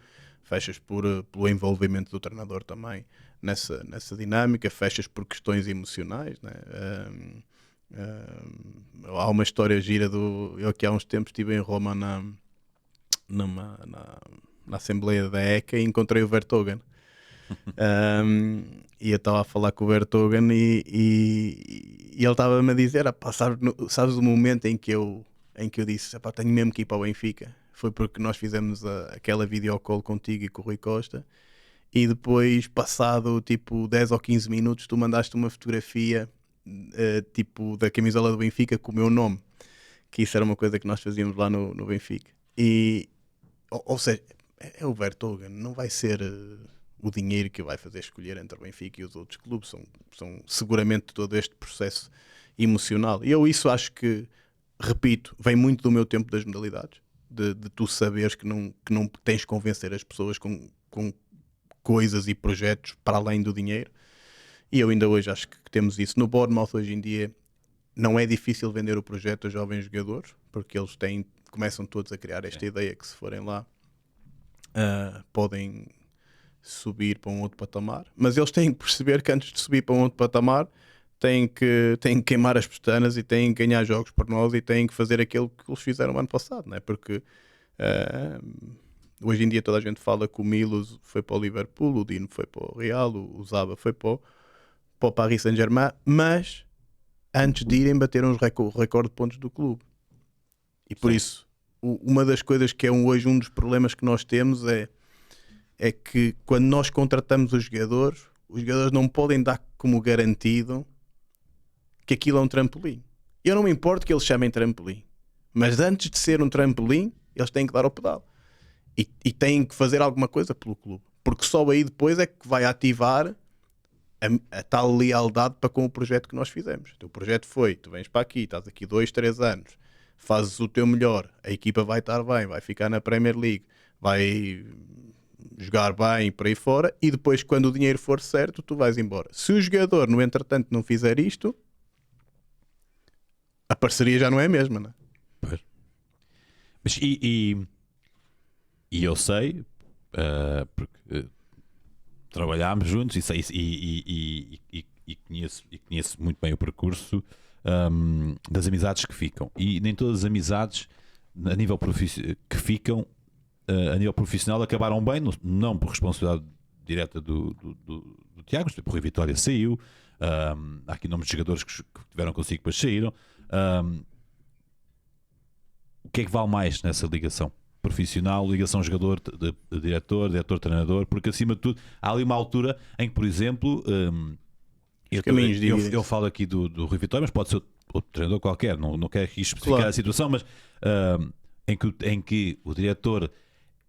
fechas pelo envolvimento do treinador também nessa dinâmica, fechas por questões emocionais, né? Há uma história gira eu que há uns tempos estive em Roma na Assembleia da ECA e encontrei o Vertonghen. E eu estava a falar com o Vertonghen e ele estava-me a dizer, sabes o momento em que eu disse, tenho mesmo que ir para o Benfica? Foi porque nós fizemos aquela videocall contigo e com o Rui Costa, e depois, passado tipo 10 ou 15 minutos, tu mandaste uma fotografia tipo da camisola do Benfica com o meu nome, que isso era uma coisa que nós fazíamos lá no Benfica. Ou seja, é o Vertonghen, não vai ser o dinheiro que vai fazer escolher entre o Benfica e os outros clubes, são seguramente todo este processo emocional. E eu isso acho que, repito, vem muito do meu tempo das modalidades, de tu saberes que não tens de convencer as pessoas com coisas e projetos para além do dinheiro. E eu ainda hoje acho que temos isso. No Bournemouth hoje em dia não é difícil vender o projeto a jovens jogadores, porque eles começam todos a criar esta ideia que se forem lá podem subir para um outro patamar, mas eles têm que perceber que antes de subir para um outro patamar têm que queimar as pestanas e têm que ganhar jogos por nós e têm que fazer aquilo que eles fizeram no ano passado, não é? Porque hoje em dia toda a gente fala que o Milos foi para o Liverpool, o Dino foi para o Real, o Zaba foi para o Paris Saint-Germain, mas antes de irem bateram o recorde de pontos do clube. E por isso, uma das coisas que é hoje um dos problemas que nós temos é que quando nós contratamos os jogadores não podem dar como garantido que aquilo é um trampolim. Eu não me importo que eles chamem trampolim, mas antes de ser um trampolim, eles têm que dar ao pedal. E têm que fazer alguma coisa pelo clube. Porque só aí depois é que vai ativar a tal lealdade para com o projeto que nós fizemos. O projeto foi, tu vens para aqui, estás aqui 2, 3 anos, fazes o teu melhor, a equipa vai estar bem, vai ficar na Premier League, vai jogar bem por aí fora, e depois quando o dinheiro for certo, tu vais embora. Se o jogador, no entretanto, não fizer isto, a parceria já não é a mesma, não é? Pois. Mas e eu sei, porque trabalhámos juntos e conheço muito bem o percurso das amizades que ficam. E nem todas as amizades a nível que ficam a nível profissional acabaram bem, não por responsabilidade direta do Tiago. O Rui Vitória saiu, Há aqui nomes de jogadores que tiveram consigo, depois saíram. O que é que vale mais nessa ligação profissional, ligação jogador, de diretor, diretor-treinador? Porque acima de tudo há ali uma altura em que, por exemplo, eu falo aqui do Rui Vitória, mas pode ser outro treinador qualquer, não quero aqui especificar, claro, a situação, mas em que o diretor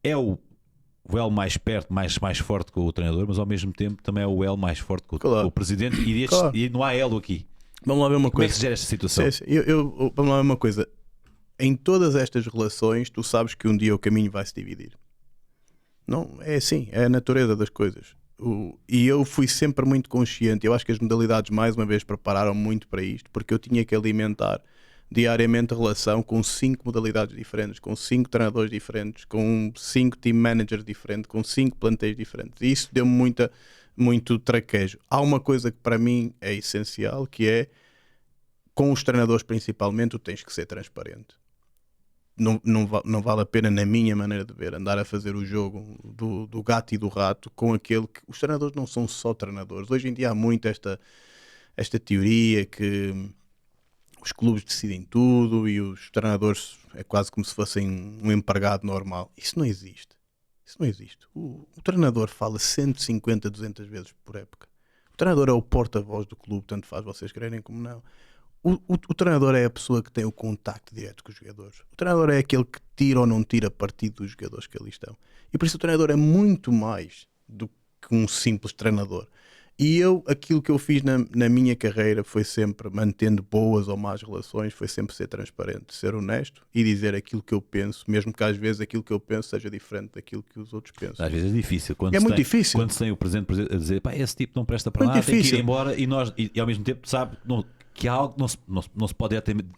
é o elo mais perto, mais forte com o treinador, mas ao mesmo tempo também é o elo mais forte com o presidente, e não há elo aqui. Vamos lá ver uma Como coisa. É que se gera esta situação? Vamos lá ver uma coisa. Em todas estas relações, tu sabes que um dia o caminho vai se dividir. Não, é assim, é a natureza das coisas. E eu fui sempre muito consciente. Eu acho que as modalidades, mais uma vez, prepararam muito para isto, porque eu tinha que alimentar diariamente a relação com 5 modalidades diferentes, com 5 treinadores diferentes, com 5 team managers diferentes, com 5 plantéis diferentes. E isso deu-me muito traquejo. Há uma coisa que para mim é essencial, que é, com os treinadores principalmente, tu tens que ser transparente. Não vale a pena, na minha maneira de ver, andar a fazer o jogo do gato e do rato com aquele que... Os treinadores não são só treinadores. Hoje em dia há muito esta teoria que os clubes decidem tudo e os treinadores é quase como se fossem um empregado normal. Isso não existe. O treinador fala 150, 200 vezes por época. O treinador é o porta-voz do clube, tanto faz vocês quererem como não. O treinador é a pessoa que tem o contacto direto com os jogadores. O treinador é aquele que tira ou não tira partido dos jogadores que ali estão. E por isso o treinador é muito mais do que um simples treinador. E aquilo que eu fiz na minha carreira foi sempre, mantendo boas ou más relações, foi sempre ser transparente, ser honesto e dizer aquilo que eu penso, mesmo que às vezes aquilo que eu penso seja diferente daquilo que os outros pensam. Às vezes é difícil. Muito difícil. Quando se tem o presidente a dizer, pá, esse tipo não presta para nada, tem que ir embora, e ao mesmo tempo sabe que há algo que não se pode diretamente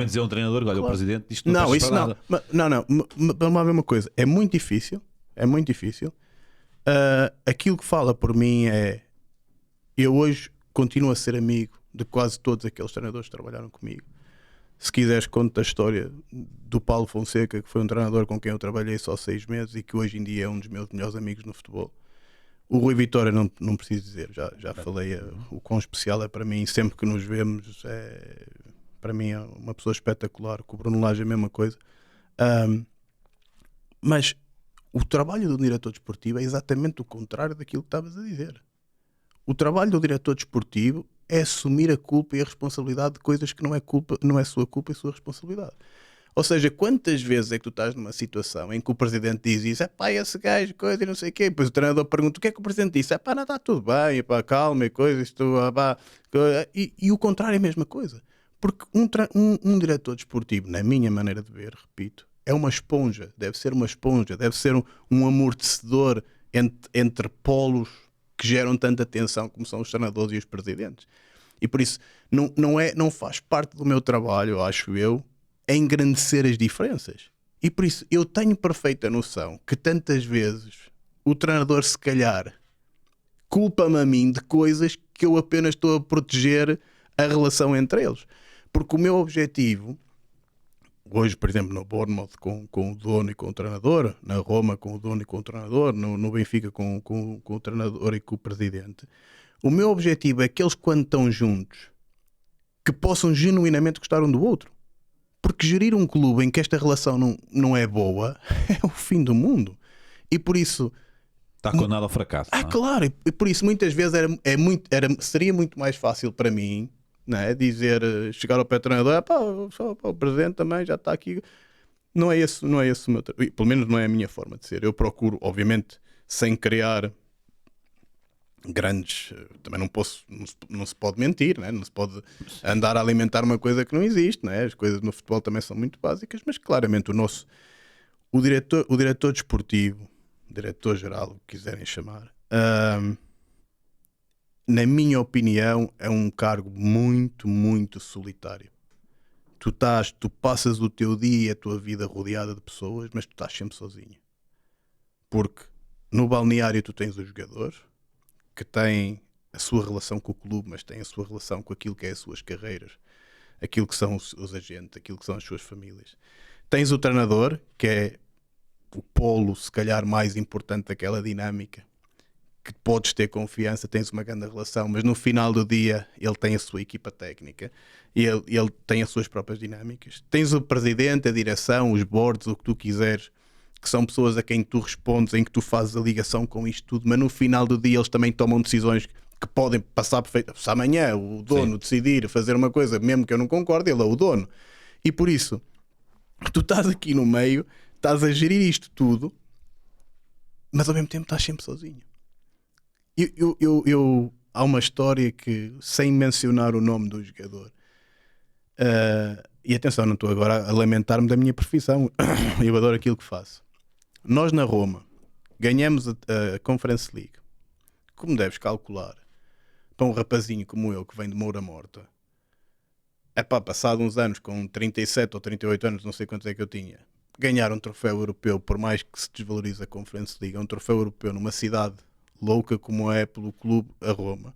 dizer a um treinador, olha, o presidente diz que não presta para nada. Vamos lá ver uma coisa, é muito difícil. Aquilo que fala por mim é, eu hoje continuo a ser amigo de quase todos aqueles treinadores que trabalharam comigo. Se quiseres, conto a história do Paulo Fonseca, que foi um treinador com quem eu trabalhei só 6 meses e que hoje em dia é um dos meus melhores amigos no futebol. O Rui Vitória não preciso dizer, já falei, o quão especial é para mim, sempre que nos vemos, para mim é uma pessoa espetacular. Com o Bruno Lage é a mesma coisa. Mas o trabalho do diretor desportivo é exatamente o contrário daquilo que estavas a dizer. O trabalho do diretor desportivo é assumir a culpa e a responsabilidade de coisas que não é sua culpa e sua responsabilidade. Ou seja, quantas vezes é que tu estás numa situação em que o presidente diz isso, esse gajo, coisa e não sei o quê, depois o treinador pergunta o que é que o presidente disse, não, está tudo bem, calma e coisa, e o contrário é a mesma coisa. Porque um diretor desportivo, na minha maneira de ver, repito, é uma esponja, deve ser um amortecedor entre polos que geram tanta tensão como são os treinadores e os presidentes. E por isso não faz parte do meu trabalho, acho eu, engrandecer as diferenças. E por isso eu tenho perfeita noção que tantas vezes o treinador se calhar culpa-me a mim de coisas que eu apenas estou a proteger a relação entre eles. Porque o meu objetivo, hoje por exemplo no Bournemouth com o dono e com o treinador, na Roma com o dono e com o treinador, no Benfica com o treinador e com o presidente, o meu objetivo é que eles, quando estão juntos, que possam genuinamente gostar um do outro. Porque gerir um clube em que esta relação não é boa é o fim do mundo. E por isso... Está condenado ao fracasso. Claro. E por isso muitas vezes seria muito mais fácil para mim, não é? Dizer, chegar ao pé do treinador, o presidente também já está aqui. Não é esse o meu... Pelo menos não é a minha forma de ser. Eu procuro, obviamente, sem criar grandes... Também não se pode mentir, né? Não se pode andar a alimentar uma coisa que não existe, né? As coisas no futebol também são muito básicas, mas claramente o diretor desportivo, diretor-geral, o que quiserem chamar, na minha opinião é um cargo muito, muito solitário. Tu passas o teu dia e a tua vida rodeada de pessoas, mas tu estás sempre sozinho. Porque no balneário tu tens os jogadores, que têm a sua relação com o clube, mas têm a sua relação com aquilo que é as suas carreiras, aquilo que são os agentes, aquilo que são as suas famílias. Tens o treinador, que é o polo, se calhar, mais importante daquela dinâmica, que podes ter confiança, tens uma grande relação, mas no final do dia ele tem a sua equipa técnica e ele tem as suas próprias dinâmicas. Tens o presidente, a direção, os boards, o que tu quiseres, que são pessoas a quem tu respondes, em que tu fazes a ligação com isto tudo, mas no final do dia eles também tomam decisões que podem passar perfeito. Se amanhã o dono decidir fazer uma coisa, mesmo que eu não concorde, ele é o dono. E por isso, tu estás aqui no meio, estás a gerir isto tudo, mas ao mesmo tempo estás sempre sozinho. Há uma história que, sem mencionar o nome do jogador, e atenção, não estou agora a lamentar-me da minha profissão, eu adoro aquilo que faço. Nós na Roma ganhamos a Conference League, como deves calcular, para um rapazinho como eu que vem de Moura Morta. Passado uns anos, com 37 ou 38 anos, não sei quantos é que eu tinha, ganhar um troféu europeu, por mais que se desvalorize a Conference League, um troféu europeu numa cidade louca como é pelo clube a Roma,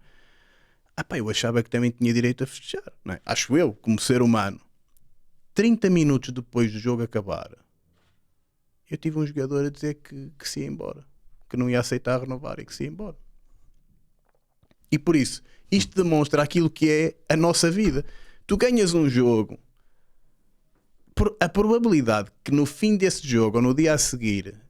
eu achava que também tinha direito a festejar, não é? Acho eu, como ser humano. 30 minutos depois do jogo acabar, eu tive um jogador a dizer que se ia embora, que não ia aceitar renovar e que se ia embora. E por isso, isto demonstra aquilo que é a nossa vida. Tu ganhas um jogo, a probabilidade que no fim desse jogo ou no dia a seguir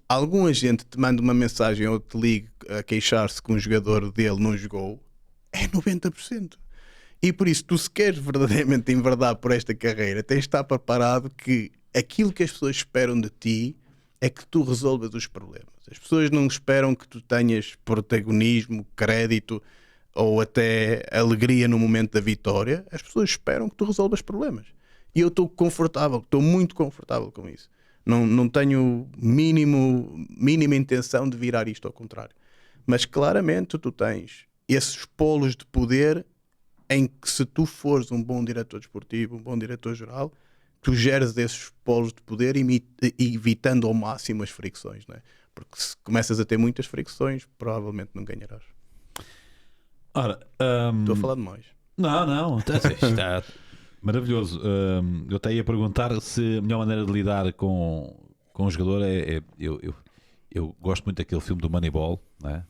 algum agente te manda uma mensagem ou te ligue a queixar-se que um jogador dele não jogou é 90%. E por isso, tu se queres verdadeiramente enverdar por esta carreira, tens de estar preparado que aquilo que as pessoas esperam de ti é que tu resolvas os problemas. As pessoas não esperam que tu tenhas protagonismo, crédito ou até alegria no momento da vitória. As pessoas esperam que tu resolvas problemas. E eu estou confortável, estou muito confortável com isso. Não tenho mínima intenção de virar isto ao contrário. Mas claramente tu tens esses polos de poder em que, se tu fores um bom diretor desportivo, um bom diretor-geral, tu geres esses polos de poder evitando ao máximo as fricções, não é? Porque se começas a ter muitas fricções, provavelmente não ganharás. Ora, estou a falar demais. Não, está maravilhoso. Eu até ia perguntar se a melhor maneira de lidar com um jogador eu gosto muito daquele filme do Moneyball, né?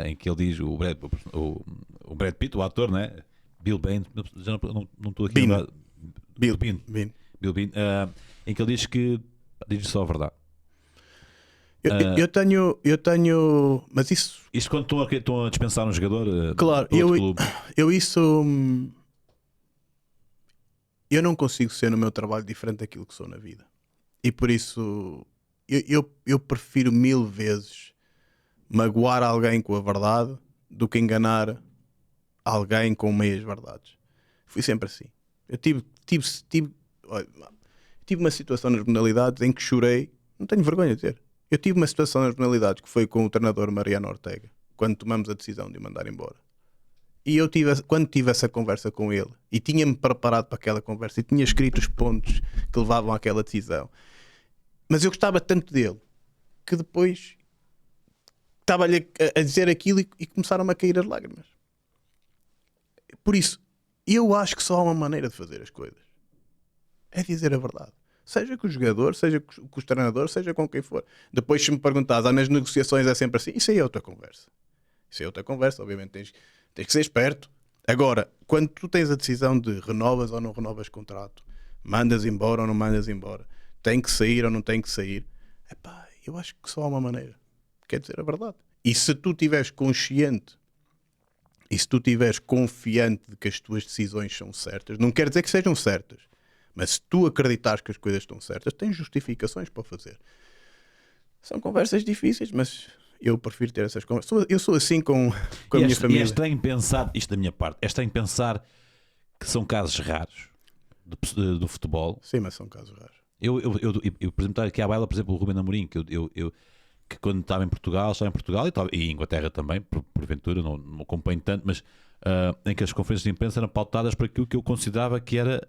Em que ele diz, o Brad Pitt, o ator, né? Bill Bain, já não estou aqui a Bill Bean, em que ele diz que diz só a verdade. Eu tenho, mas isso. Isto quando estão a dispensar um jogador. Claro, eu não consigo ser no meu trabalho diferente daquilo que sou na vida. E por isso eu prefiro 1000 vezes magoar alguém com a verdade do que enganar alguém com meias verdades. Fui sempre assim. Eu tive uma situação nas modalidades em que chorei, não tenho vergonha de dizer. Eu tive uma situação nas modalidades que foi com o treinador Mariano Ortega, quando tomamos a decisão de o mandar embora. E quando tive essa conversa com ele, e tinha-me preparado para aquela conversa, e tinha escrito os pontos que levavam àquela decisão, mas eu gostava tanto dele, que depois estava-lhe a dizer aquilo e começaram-me a cair as lágrimas. Por isso, eu acho que só há uma maneira de fazer as coisas. É dizer a verdade. Seja com o jogador, seja com os treinadores, seja com quem for. Depois, se me perguntares, nas negociações é sempre assim, isso aí é outra conversa. Isso é outra conversa, obviamente tens que ser esperto. Agora, quando tu tens a decisão de renovas ou não renovas contrato, mandas embora ou não mandas embora, tem que sair ou não tem que sair, eu acho que só há uma maneira. Quer dizer a verdade. E se tu estiveres consciente e se tu estiveres confiante de que as tuas decisões são certas, não quer dizer que sejam certas, mas se tu acreditares que as coisas estão certas, tens justificações para fazer. São conversas difíceis, mas eu prefiro ter essas conversas. Eu sou assim com a minha família. E é estranho pensar, isto da minha parte, é estranho pensar que são casos raros do futebol. Sim, mas são casos raros. Eu por exemplo, aqui à baila, por exemplo, o Rubén Amorim, que quando estava em Portugal e em Inglaterra também, porventura, não acompanho tanto, mas em que as conferências de imprensa eram pautadas por aquilo que eu considerava que era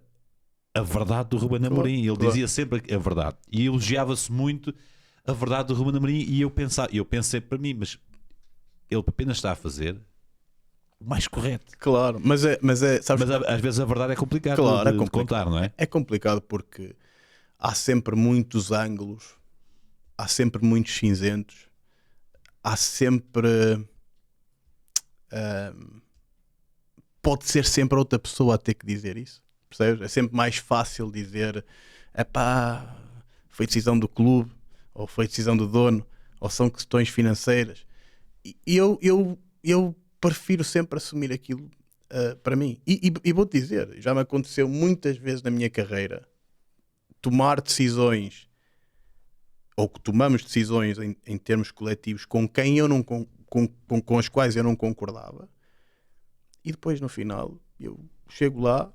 a verdade do Rubén Amorim. Ele dizia sempre a verdade e elogiava-se muito a verdade do Rubén Amorim, e eu pensei para mim, mas ele apenas está a fazer o mais correto. Claro, sabes, mas às vezes a verdade é complicada, claro, de contar, não é? É complicado porque há sempre muitos ângulos, há sempre muitos cinzentos, há sempre pode ser sempre outra pessoa a ter que dizer isso, percebes? É sempre mais fácil dizer, epá, foi decisão do clube, ou foi decisão do dono, ou são questões financeiras. E eu prefiro sempre assumir aquilo para mim. E vou-te dizer, já me aconteceu muitas vezes na minha carreira tomar decisões, ou que tomamos decisões em termos coletivos com quem eu não com as quais eu não concordava, e depois no final eu chego lá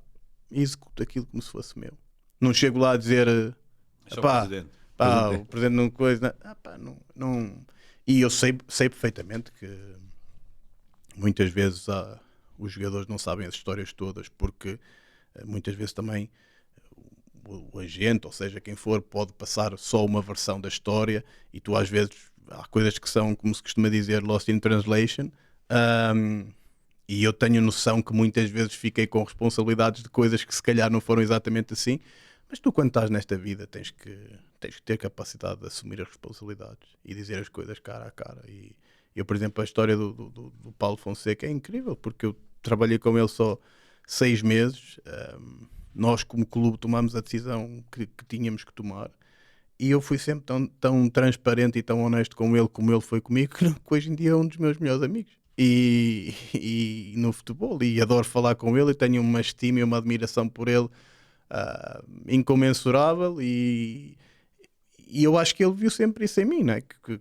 e executo aquilo como se fosse meu. Não chego lá a dizer o presidente não coisa, não. E eu sei perfeitamente que muitas vezes os jogadores não sabem as histórias todas, porque muitas vezes também o agente, ou seja, quem for, pode passar só uma versão da história, e tu às vezes há coisas que são, como se costuma dizer, lost in translation, e eu tenho noção que muitas vezes fiquei com responsabilidades de coisas que se calhar não foram exatamente assim, mas tu, quando estás nesta vida, tens que ter capacidade de assumir as responsabilidades e dizer as coisas cara a cara. E eu, por exemplo, a história do Paulo Fonseca é incrível, porque eu trabalhei com ele só 6 meses. Nós, como clube, tomamos a decisão que tínhamos que tomar, e eu fui sempre tão transparente e tão honesto com ele como ele foi comigo, que hoje em dia é um dos meus melhores amigos. E no futebol, e adoro falar com ele, e tenho uma estima e uma admiração por ele incomensurável, e eu acho que ele viu sempre isso em mim, né? que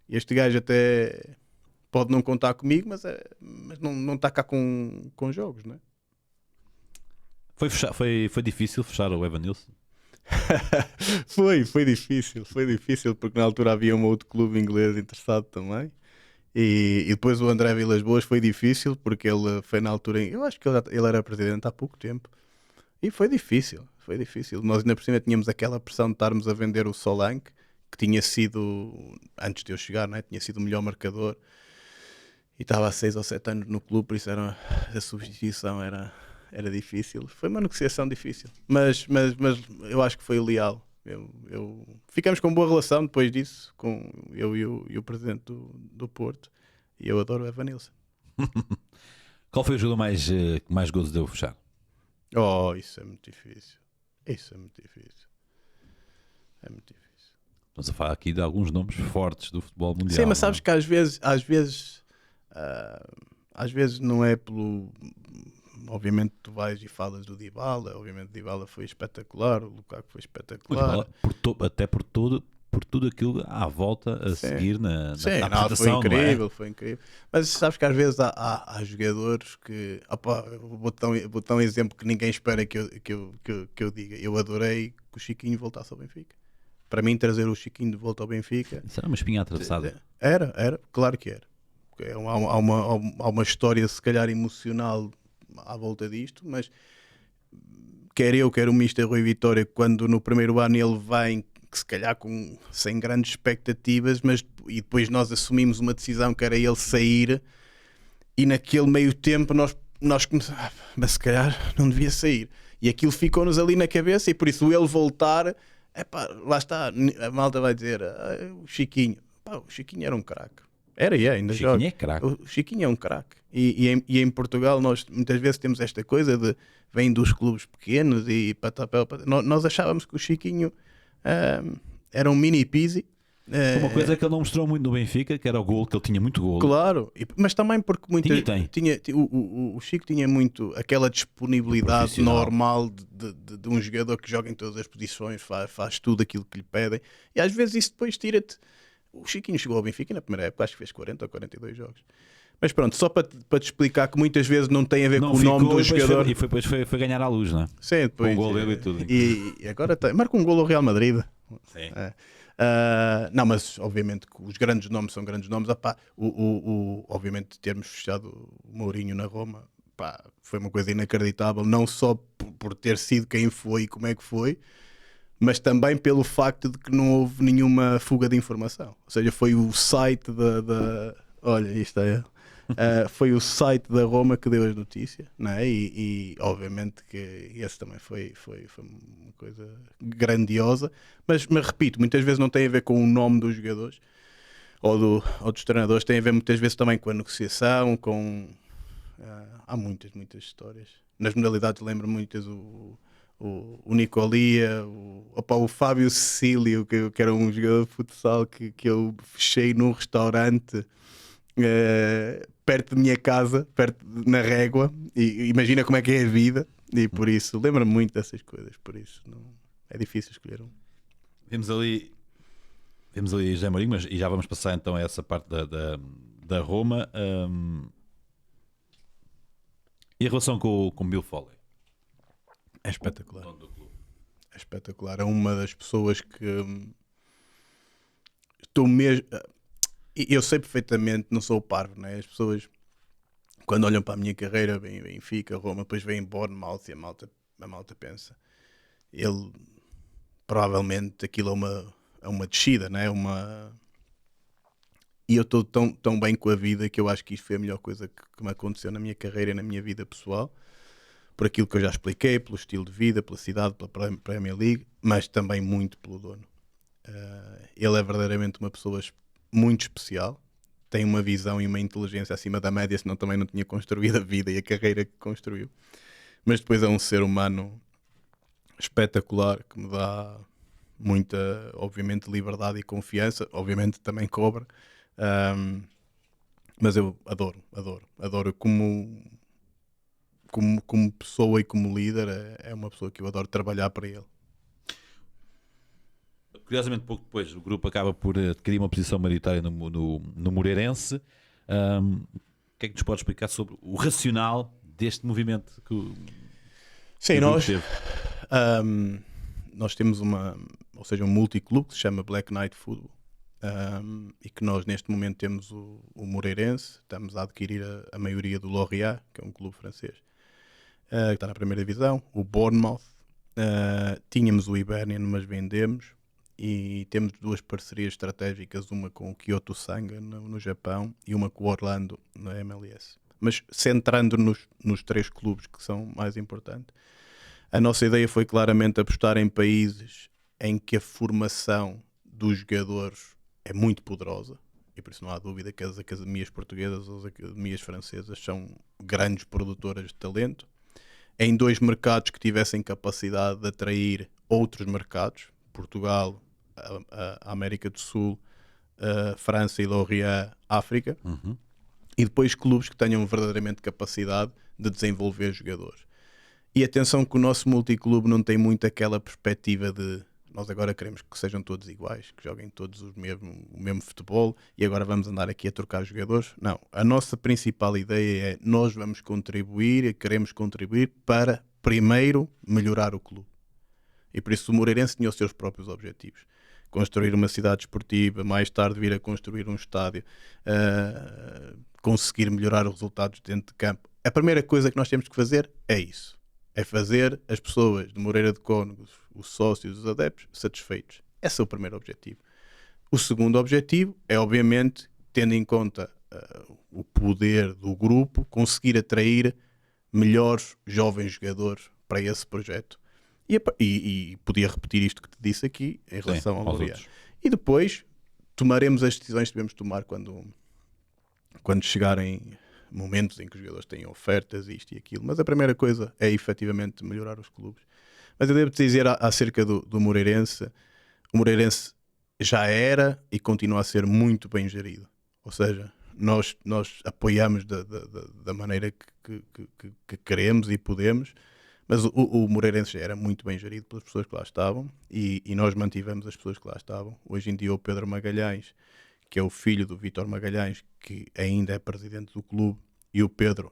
este gajo até pode não contar comigo, mas não está cá com jogos, né? Foi difícil fechar o Evanilson? Foi difícil, porque na altura havia um outro clube inglês interessado também. E depois o André Vilas Boas foi difícil, porque ele foi na altura, eu acho que ele era presidente há pouco tempo, e foi difícil. Nós ainda por cima tínhamos aquela pressão de estarmos a vender o Solanke, que tinha sido, antes de eu chegar, né, tinha sido o melhor marcador, e estava há 6 ou 7 anos no clube, por isso a substituição era difícil. Foi uma negociação difícil, mas eu acho que foi leal. Ficamos com boa relação depois disso, com eu e o presidente do Porto, e eu adoro o Evanilson. Qual foi o jogo que mais gozo deu fechar? Isso é muito difícil. Estamos a falar aqui de alguns nomes fortes do futebol mundial. Sim, mas sabes que às vezes não é pelo... Obviamente tu vais e falas do Dybala, obviamente o Dybala foi espetacular, o Lukaku foi espetacular. Até por tudo aquilo à volta a seguir na apresentação, foi incrível. Mas sabes que às vezes há jogadores que... vou dar um exemplo que ninguém espera que eu diga. Eu adorei que o Chiquinho voltasse ao Benfica. Para mim, trazer o Chiquinho de volta ao Benfica... Isso era uma espinha atravessada. Era, claro que era. Há uma história, se calhar, emocional à volta disto, mas quer o Mister Rui Vitória, quando no primeiro ano ele vem, que se calhar sem grandes expectativas, e depois nós assumimos uma decisão que era ele sair, e naquele meio tempo nós começamos, mas se calhar não devia sair, e aquilo ficou-nos ali na cabeça, e por isso ele voltar, lá está, a malta vai dizer, o Chiquinho era um craque. Era e ainda joga. Chiquinho é craque. O Chiquinho é um craque. E em Portugal nós muitas vezes temos esta coisa de vem dos clubes pequenos e patapel. Nós achávamos que o Chiquinho era um mini Pizzi. Uma coisa que ele não mostrou muito no Benfica, que era o golo, que ele tinha muito golo. Claro, mas também porque o Chico tinha muito aquela disponibilidade normal de um jogador que joga em todas as posições, faz tudo aquilo que lhe pedem, e às vezes isso depois tira-te. O Chiquinho chegou ao Benfica na primeira época, acho que fez 40 ou 42 jogos. Mas pronto, só para te explicar que muitas vezes não tem a ver com o nome do jogador. E depois foi ganhar à luz, não é? Sim, depois. Com um gol dele e tudo. E agora marca um gol ao Real Madrid. Sim. Não, mas obviamente que os grandes nomes são grandes nomes. Obviamente termos fechado o Mourinho na Roma, foi uma coisa inacreditável, não só por ter sido quem foi e como é que foi, mas também pelo facto de que não houve nenhuma fuga de informação. Ou seja, foi o site olha, isto é... foi o site da Roma que deu as notícias, não é? E obviamente que esse também foi uma coisa grandiosa, mas repito, muitas vezes não tem a ver com o nome dos jogadores. ou dos treinadores, tem a ver muitas vezes também com a negociação, há muitas histórias. Nas modalidades lembro muitas o Nicolia, o Fábio Cecílio, que era um jogador de futsal que eu fechei num restaurante perto da minha casa, na Régua, e imagina como é que é a vida, e por isso lembro-me muito dessas coisas, por isso não, é difícil escolher um. Vemos ali José Mourinho, mas e já vamos passar então a essa parte da Roma. E a relação com o Bill Foley? É espetacular. O dono do clube. É espetacular. É uma das pessoas que estou mesmo. Eu sei perfeitamente, não sou o parvo, né? As pessoas, quando olham para a minha carreira, vem Benfica, Roma, depois vem Bournemouth e a malta pensa. Ele, provavelmente, aquilo é uma descida, né? E eu estou tão bem com a vida que eu acho que isto foi a melhor coisa que me aconteceu na minha carreira e na minha vida pessoal. Por aquilo que eu já expliquei, pelo estilo de vida, pela cidade, pela Premier League, mas também muito pelo dono. Ele é verdadeiramente uma pessoa muito especial, tem uma visão e uma inteligência acima da média, senão também não tinha construído a vida e a carreira que construiu. Mas depois é um ser humano espetacular, que me dá muita, obviamente, liberdade e confiança, obviamente também cobra, mas eu adoro como pessoa e como líder, é uma pessoa que eu adoro trabalhar para ele. Curiosamente, pouco depois, o grupo acaba por adquirir uma posição maioritária no Moreirense. O que é que nos pode explicar sobre o racional deste movimento que o grupo teve? Nós temos um multiclube que se chama Black Knight Football, e que nós neste momento temos o Moreirense, estamos a adquirir a maioria do Lorient, que é um clube francês, que está na primeira divisão, o Bournemouth, tínhamos o Hibernian, mas vendemos, e temos duas parcerias estratégicas, uma com o Kyoto Sanga no Japão e uma com o Orlando na MLS. Mas centrando-nos nos três clubes que são mais importantes, a nossa ideia foi claramente apostar em países em que a formação dos jogadores é muito poderosa, e por isso não há dúvida que as academias portuguesas ou as academias francesas são grandes produtoras de talento, em dois mercados que tivessem capacidade de atrair outros mercados, Portugal, a América do Sul, a França e Lorient, África, e depois clubes que tenham verdadeiramente capacidade de desenvolver jogadores. E atenção que o nosso multiclube não tem muito aquela perspectiva de nós agora queremos que sejam todos iguais, que joguem todos o mesmo futebol e agora vamos andar aqui a trocar jogadores. Não, a nossa principal ideia é nós vamos contribuir e queremos contribuir para primeiro melhorar o clube. E por isso o Moreirense tinha os seus próprios objetivos. Construir uma cidade esportiva, mais tarde vir a construir um estádio, conseguir melhorar os resultados dentro de campo. A primeira coisa que nós temos que fazer é isso. É fazer as pessoas de Moreira de Cónegos, os sócios, os adeptos, satisfeitos. Esse é o primeiro objetivo. O segundo objetivo é, obviamente, tendo em conta o poder do grupo, conseguir atrair melhores jovens jogadores para esse projeto. E podia repetir isto que te disse aqui em relação ao Lorient. E depois tomaremos as decisões que devemos tomar quando chegarem momentos em que os jogadores têm ofertas, isto e aquilo. Mas a primeira coisa é efetivamente melhorar os clubes. Mas eu devo te dizer acerca do Moreirense, o Moreirense já era e continua a ser muito bem gerido. Ou seja, nós apoiamos da maneira que queremos e podemos, mas o Moreirense já era muito bem gerido pelas pessoas que lá estavam e nós mantivemos as pessoas que lá estavam. Hoje em dia o Pedro Magalhães, que é o filho do Vítor Magalhães, que ainda é presidente do clube, e o Pedro,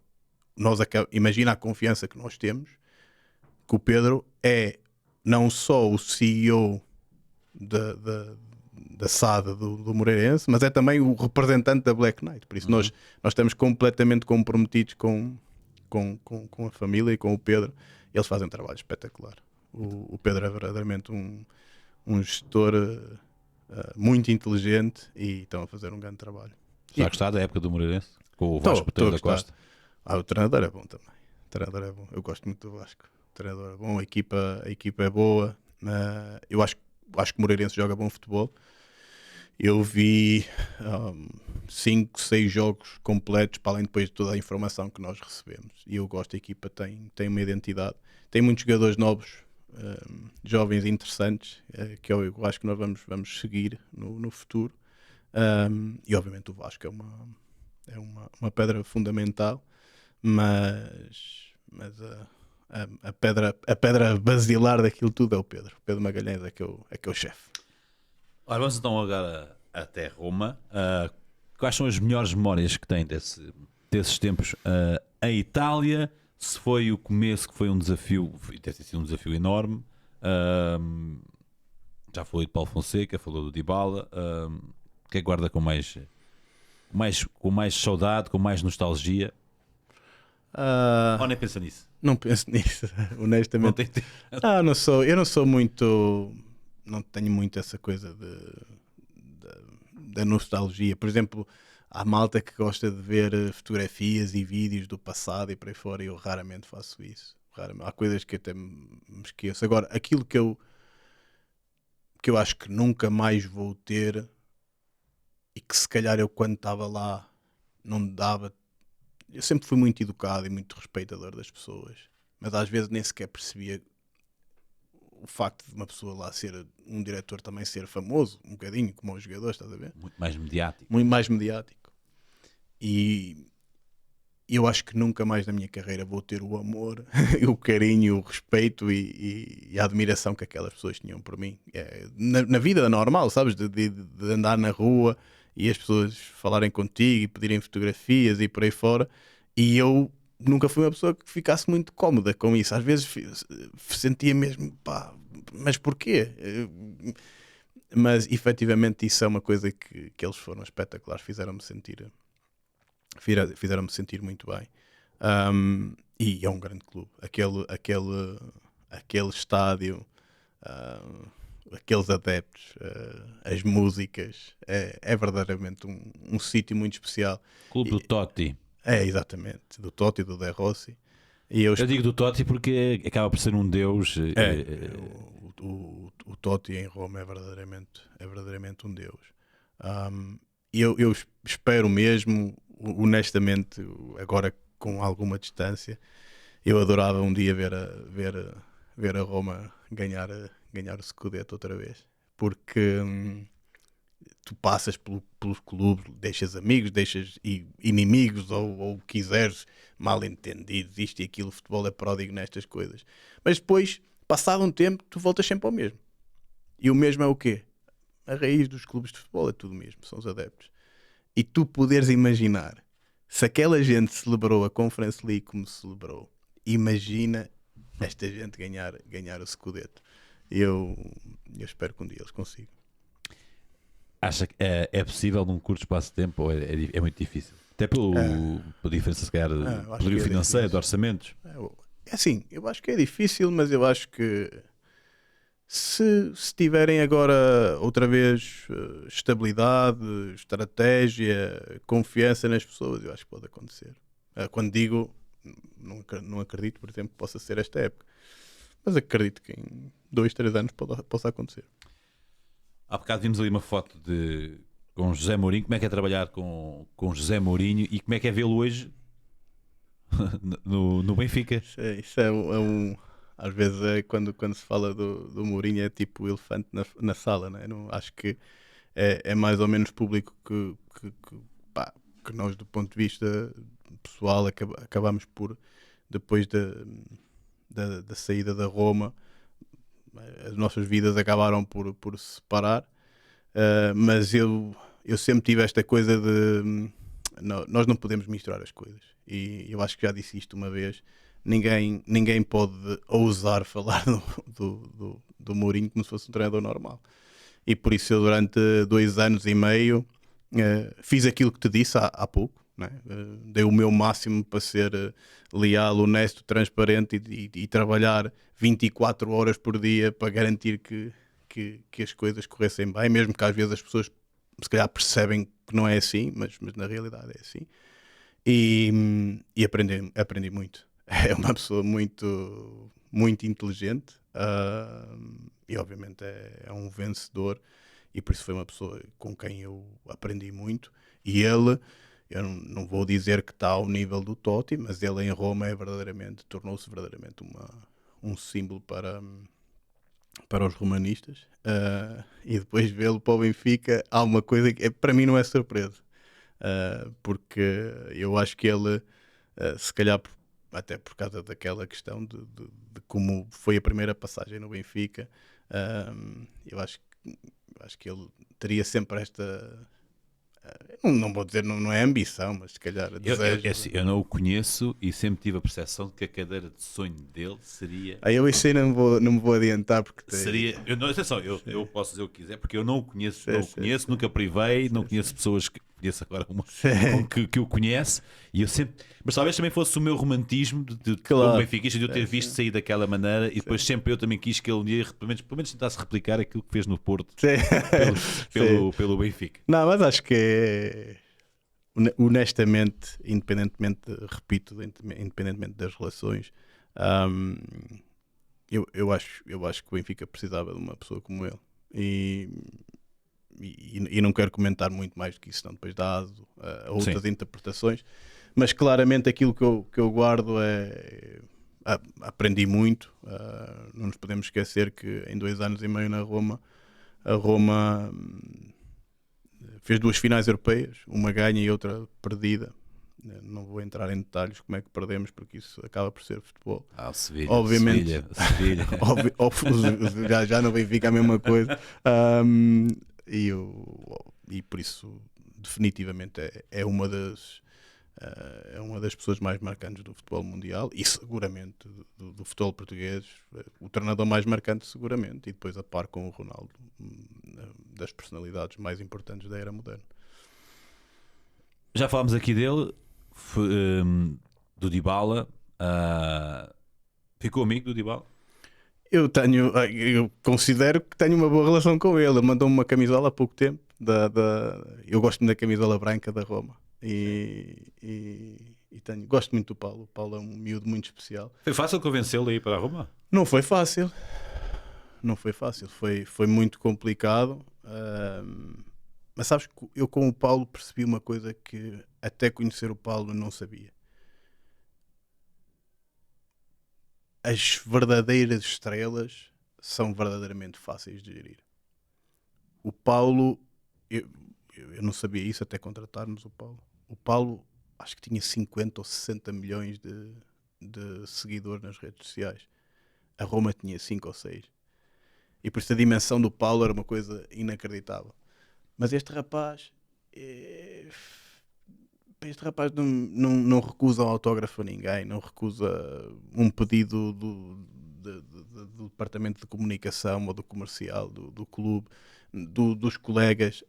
imagina a confiança que nós temos, que o Pedro é não só o CEO da SAD do Moreirense, mas é também o representante da Black Knight. Por isso nós estamos completamente comprometidos com a família e com o Pedro. Eles fazem um trabalho espetacular. O Pedro é verdadeiramente um gestor muito inteligente e estão a fazer um grande trabalho. Já gostar da época do Moreirense? Com o Vasco Botelho da Costa? O treinador é bom também. O treinador é bom. Eu gosto muito do Vasco. O treinador é bom, a equipa é boa. Eu acho que o Moreirense joga bom futebol. Eu vi 5, 6 jogos completos, para além depois de toda a informação que nós recebemos. E eu gosto, a equipa tem uma identidade. Tem muitos jogadores novos, jovens e interessantes, que eu acho que nós vamos seguir no futuro. E obviamente o Vasco é uma pedra fundamental, mas a pedra basilar daquilo tudo é o Pedro. O Pedro Magalhães é que é o chefe. Ora, vamos então agora até Roma. Quais são as melhores memórias que tem desses tempos em Itália? Se foi o começo que foi um desafio, deve ter sido um desafio enorme. Já falou de Paulo Fonseca, falou do Dybala. O que é que guarda com mais saudade, com mais nostalgia? Ou nem pensa nisso? Não penso nisso, honestamente. Não tem... Eu não sou muito. Não tenho muito essa coisa da nostalgia. Por exemplo, há malta que gosta de ver fotografias e vídeos do passado e por aí fora, e eu raramente faço isso. Há coisas que até me esqueço. Agora, aquilo que eu acho que nunca mais vou ter, e que se calhar eu quando estava lá não dava. Eu sempre fui muito educado e muito respeitador das pessoas, mas às vezes nem sequer percebia o facto de uma pessoa lá ser um diretor também ser famoso, um bocadinho como os jogadores, estás a ver? Muito mais mediático. Muito mais mediático. E eu acho que nunca mais na minha carreira vou ter o amor, o carinho, o respeito e a admiração que aquelas pessoas tinham por mim. Na vida normal, sabes? De andar na rua e as pessoas falarem contigo e pedirem fotografias e por aí fora. E eu nunca fui uma pessoa que ficasse muito cómoda com isso. Às vezes sentia mesmo, pá, mas porquê? Mas efetivamente isso é uma coisa que eles foram espetaculares, fizeram-me sentir muito bem. E é um grande clube. Aquele estádio, aqueles adeptos, as músicas, é verdadeiramente um sítio muito especial. Clube do Totti. É, exatamente, do Totti e do De Rossi. E eu digo do Totti porque acaba por ser um deus. O Totti em Roma é verdadeiramente um deus. E eu espero mesmo, honestamente, agora com alguma distância, eu adorava um dia ver a Roma ganhar o Scudetto outra vez, porque tu passas pelos clubes, deixas amigos, deixas inimigos ou quiseres, mal entendidos, isto e aquilo. O futebol é pródigo nestas coisas, mas depois, passado um tempo, tu voltas sempre ao mesmo. E o mesmo é o quê? A raiz dos clubes de futebol é tudo mesmo, são os adeptos. E tu poderes imaginar, se aquela gente celebrou a Conference League como celebrou, imagina esta gente ganhar o Scudetto. Eu espero que um dia eles consigam. Acha que é possível num curto espaço de tempo ou é muito difícil? Até pela diferença, se calhar, poderio financeiro, de orçamentos. É assim, eu acho que é difícil, mas eu acho que se tiverem agora outra vez estabilidade, estratégia, confiança nas pessoas, eu acho que pode acontecer. Quando digo, não acredito, por exemplo, que possa ser esta época, mas acredito que em 2, 3 anos possa acontecer. Há bocado vimos ali uma foto com José Mourinho. Como é que é trabalhar com José Mourinho e como é que é vê-lo hoje no Benfica? Isso é às vezes quando se fala do Mourinho é tipo o elefante na sala, né? Acho que é mais ou menos público que nós, do ponto de vista pessoal, acabamos por, depois da saída da Roma, as nossas vidas acabaram por se separar, mas eu sempre tive esta coisa de nós não podemos misturar as coisas, e eu acho que já disse isto uma vez. Ninguém pode ousar falar do Mourinho como se fosse um treinador normal, e por isso eu durante 2 anos e meio fiz aquilo que te disse há pouco, né? Dei o meu máximo para ser leal, honesto, transparente e trabalhar 24 horas por dia para garantir que as coisas corressem bem, mesmo que às vezes as pessoas se calhar percebem que não é assim, mas na realidade é assim. E aprendi muito. É uma pessoa muito, muito inteligente, e obviamente é um vencedor, e por isso foi uma pessoa com quem eu aprendi muito. E ele, eu não vou dizer que está ao nível do Totti, mas ele em Roma tornou-se verdadeiramente um símbolo para os romanistas. E depois vê-lo para o Benfica, há uma coisa que para mim não é surpresa, porque eu acho que ele, se calhar até por causa daquela questão de como foi a primeira passagem no Benfica, eu acho que ele teria sempre esta, não vou dizer, não é ambição, mas se calhar desejo. Eu não o conheço e sempre tive a percepção de que a cadeira de sonho dele seria. Eu isso aí não me vou adiantar porque Seria. Atenção, eu posso dizer o que quiser, porque eu não o conheço, Sim. nunca privei, não conheço pessoas que conheço agora uma que o conhece, e eu sempre. Mas talvez também fosse o meu romantismo de Claro. como benfiquista, de eu ter visto sair daquela maneira, e depois sempre eu também quis que ele um dia pelo menos tentasse replicar aquilo que fez no Porto pelo Benfica. Não, mas acho que é, honestamente, independentemente das relações, eu acho que o Benfica precisava de uma pessoa como ele. E não quero comentar muito mais do que isso, senão depois dá aso a outras interpretações. Mas claramente aquilo que eu guardo é. Aprendi muito. Não nos podemos esquecer que em 2 anos e meio na Roma, a Roma fez 2 finais europeias, uma ganha e outra perdida. Não vou entrar em detalhes como é que perdemos, porque isso acaba por ser futebol. O Sevilha, Obviamente, Sevilha. já não Benfica a mesma coisa. E por isso, definitivamente, é uma das pessoas mais marcantes do futebol mundial e seguramente do futebol português, o treinador mais marcante seguramente, e depois a par com o Ronaldo, das personalidades mais importantes da era moderna. Já falámos aqui dele, do Dybala. Ficou amigo do Dybala? Eu considero que tenho uma boa relação com ele. Ele mandou-me uma camisola há pouco tempo. Eu gosto da camisola branca da Roma. Gosto muito do Paulo. O Paulo é um miúdo muito especial. Foi fácil convencê-lo a ir para a Roma? Não foi fácil. Foi muito complicado. Mas sabes que eu com o Paulo percebi uma coisa que até conhecer o Paulo não sabia. As verdadeiras estrelas são verdadeiramente fáceis de gerir. O Paulo, eu não sabia isso até contratarmos o Paulo. O Paulo acho que tinha 50 ou 60 milhões de seguidores nas redes sociais. A Roma tinha 5 ou 6. E por isso a dimensão do Paulo era uma coisa inacreditável. Mas este rapaz não recusa um autógrafo a ninguém, não recusa um pedido do departamento de comunicação ou do comercial, do clube, dos colegas.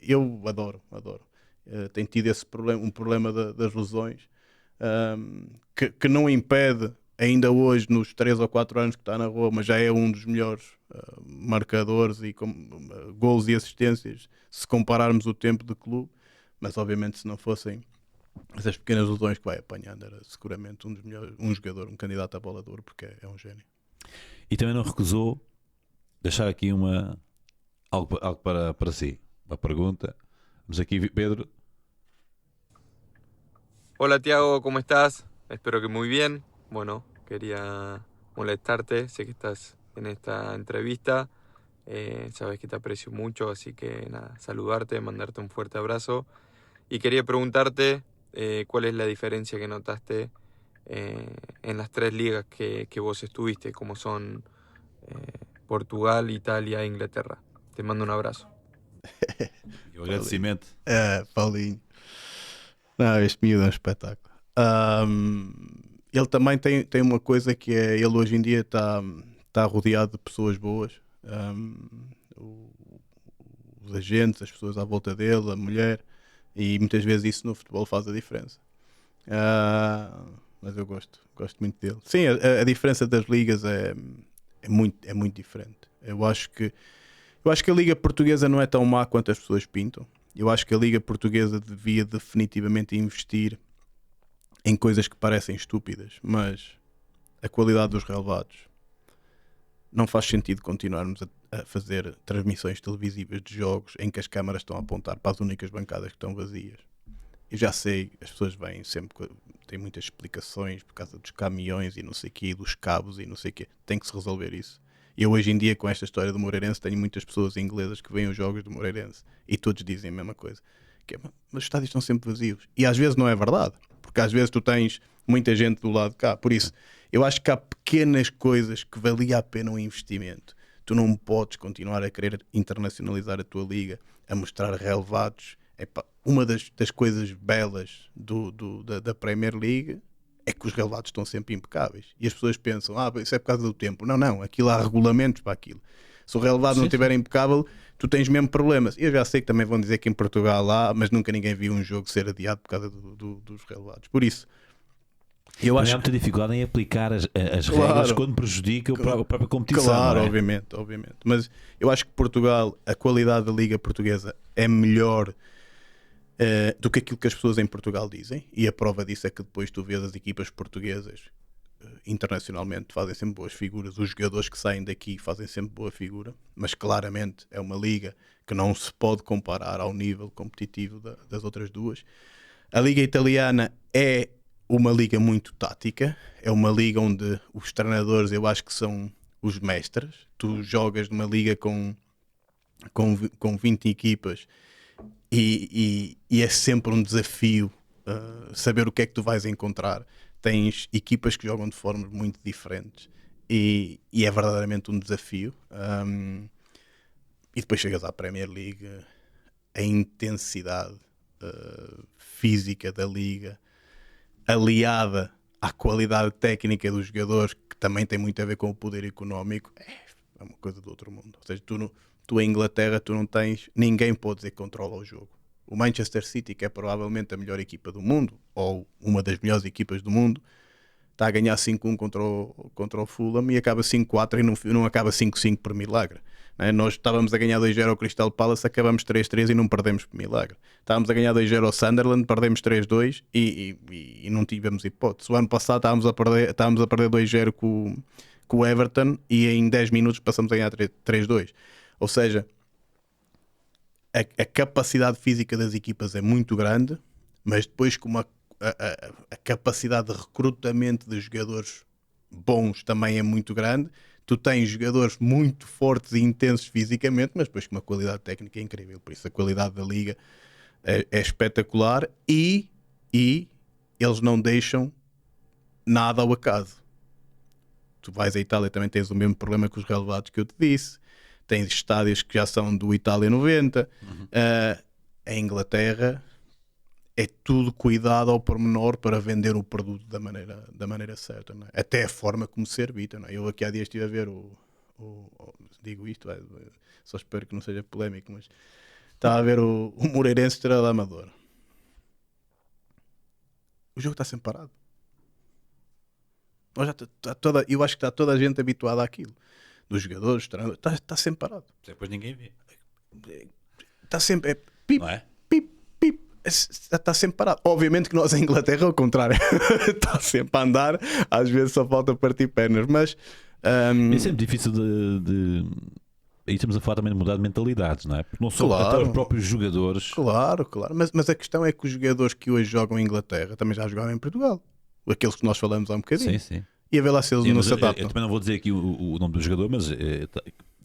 Eu adoro. Tem tido esse problema, um problema das lesões, que não impede, ainda hoje, nos 3 ou 4 anos que está na Roma, já é um dos melhores marcadores e golos e assistências, se compararmos o tempo de clube. Mas obviamente se não fossem essas pequenas lesões que vai apanhando, era seguramente um dos melhores, um jogador, um candidato a bola de ouro, porque é um gênio. E também não recusou deixar aqui algo para si. Uma pergunta. Vamos aqui, Pedro. Hola Tiago, ¿cómo estás? Espero que muy bien. Bueno, quería molestarte, sé que estás en esta entrevista, sabes que te aprecio mucho, así que nada, saludarte, mandarte un fuerte abrazo y quería preguntarte cuál es la diferencia que notaste en las 3 ligas que vos estuviste, como son Portugal, Italia e Inglaterra. Te mando un abrazo. E o agradecimento. Paulinho. Não, este miúdo é um espetáculo. Ele também tem uma coisa que é, ele hoje em dia está rodeado de pessoas boas. Os agentes, as pessoas à volta dele, a mulher, e muitas vezes isso no futebol faz a diferença. Mas eu gosto muito dele. Sim, a diferença das ligas é muito diferente. Eu acho que a Liga Portuguesa não é tão má quanto as pessoas pintam. Eu acho que a Liga Portuguesa devia definitivamente investir em coisas que parecem estúpidas, mas a qualidade dos relevados não faz sentido continuarmos a fazer transmissões televisivas de jogos em que as câmaras estão a apontar para as únicas bancadas que estão vazias. Eu já sei, as pessoas vêm sempre, têm muitas explicações por causa dos caminhões e não sei o quê, dos cabos e não sei o quê. Tem que se resolver isso. Eu hoje em dia, com esta história do Moreirense, tenho muitas pessoas inglesas que veem os jogos do Moreirense e todos dizem a mesma coisa. Que é, mas os estádios estão sempre vazios. E às vezes não é verdade, porque às vezes tu tens muita gente do lado de cá. Por isso, eu acho que há pequenas coisas que valia a pena um investimento. Tu não podes continuar a querer internacionalizar a tua liga, a mostrar relevados. Epá, uma das coisas belas da Premier League é que os relevados estão sempre impecáveis. E as pessoas pensam, isso é por causa do tempo. Não, aquilo há regulamentos para aquilo. Se o relevado não estiver impecável, tu tens mesmo problemas. Eu já sei que também vão dizer que em Portugal há, mas nunca ninguém viu um jogo ser adiado por causa dos relevados. Por isso, eu acho há muita dificuldade em aplicar as regras quando prejudica a própria competição. Claro, não é? obviamente. Mas eu acho que Portugal, a qualidade da Liga Portuguesa é melhor do que aquilo que as pessoas em Portugal dizem. E a prova disso é que depois tu vês as equipas portuguesas internacionalmente fazem sempre boas figuras. Os jogadores que saem daqui fazem sempre boa figura. Mas claramente é uma liga que não se pode comparar ao nível competitivo das outras duas. A Liga Italiana é uma liga muito tática, é uma liga onde os treinadores eu acho que são os mestres. Tu jogas numa liga com 20 equipas e é sempre um desafio saber o que é que tu vais encontrar. Tens equipas que jogam de formas muito diferentes e é verdadeiramente um desafio. E depois chegas à Premier League, a intensidade física da liga aliada à qualidade técnica dos jogadores, que também tem muito a ver com o poder económico, é uma coisa do outro mundo. Ou seja, tu em Inglaterra tu não tens, ninguém pode dizer que controla o jogo. O Manchester City, que é provavelmente a melhor equipa do mundo, ou uma das melhores equipas do mundo, está a ganhar 5-1 contra o Fulham e acaba 5-4 e não acaba 5-5 por milagre. Nós estávamos a ganhar 2-0 ao Crystal Palace, acabamos 3-3 e não perdemos por milagre. Estávamos a ganhar 2-0 ao Sunderland, perdemos 3-2 e não tivemos hipótese. O ano passado estávamos a perder 2-0 com o Everton e em 10 minutos passamos a ganhar 3-2. Ou seja, a capacidade física das equipas é muito grande, mas depois como a capacidade de recrutamento de jogadores bons também é muito grande. Tu tens jogadores muito fortes e intensos fisicamente, mas depois com uma qualidade técnica incrível. Por isso a qualidade da liga é espetacular e eles não deixam nada ao acaso. Tu vais à Itália, também tens o mesmo problema que os relevados que eu te disse. Tens estádios que já são do Itália 90. A Inglaterra é tudo cuidado ao pormenor para vender o produto da maneira certa, não é? Até a forma como se arbitra, não é? Eu aqui há dias estive a ver digo isto, só espero que não seja polémico, mas estava a ver o Moreirense Estrela da Amadora. O jogo está sempre parado. Eu acho que está toda a gente habituada àquilo. Dos jogadores, está sempre parado. Depois ninguém vê. Está sempre... pip, não é? Está sempre parado. Obviamente que nós em Inglaterra ao contrário. Está sempre a andar. Às vezes só falta partir pernas. Mas é sempre difícil de... Aí estamos a falar também de mudar de mentalidades, não é? Porque não são até os próprios jogadores. Claro. Mas a questão é que os jogadores que hoje jogam em Inglaterra também já jogaram em Portugal. Aqueles que nós falamos há um bocadinho. Sim. E a ver lá se eles não se adaptam. Eu também não vou dizer aqui o nome do jogador, mas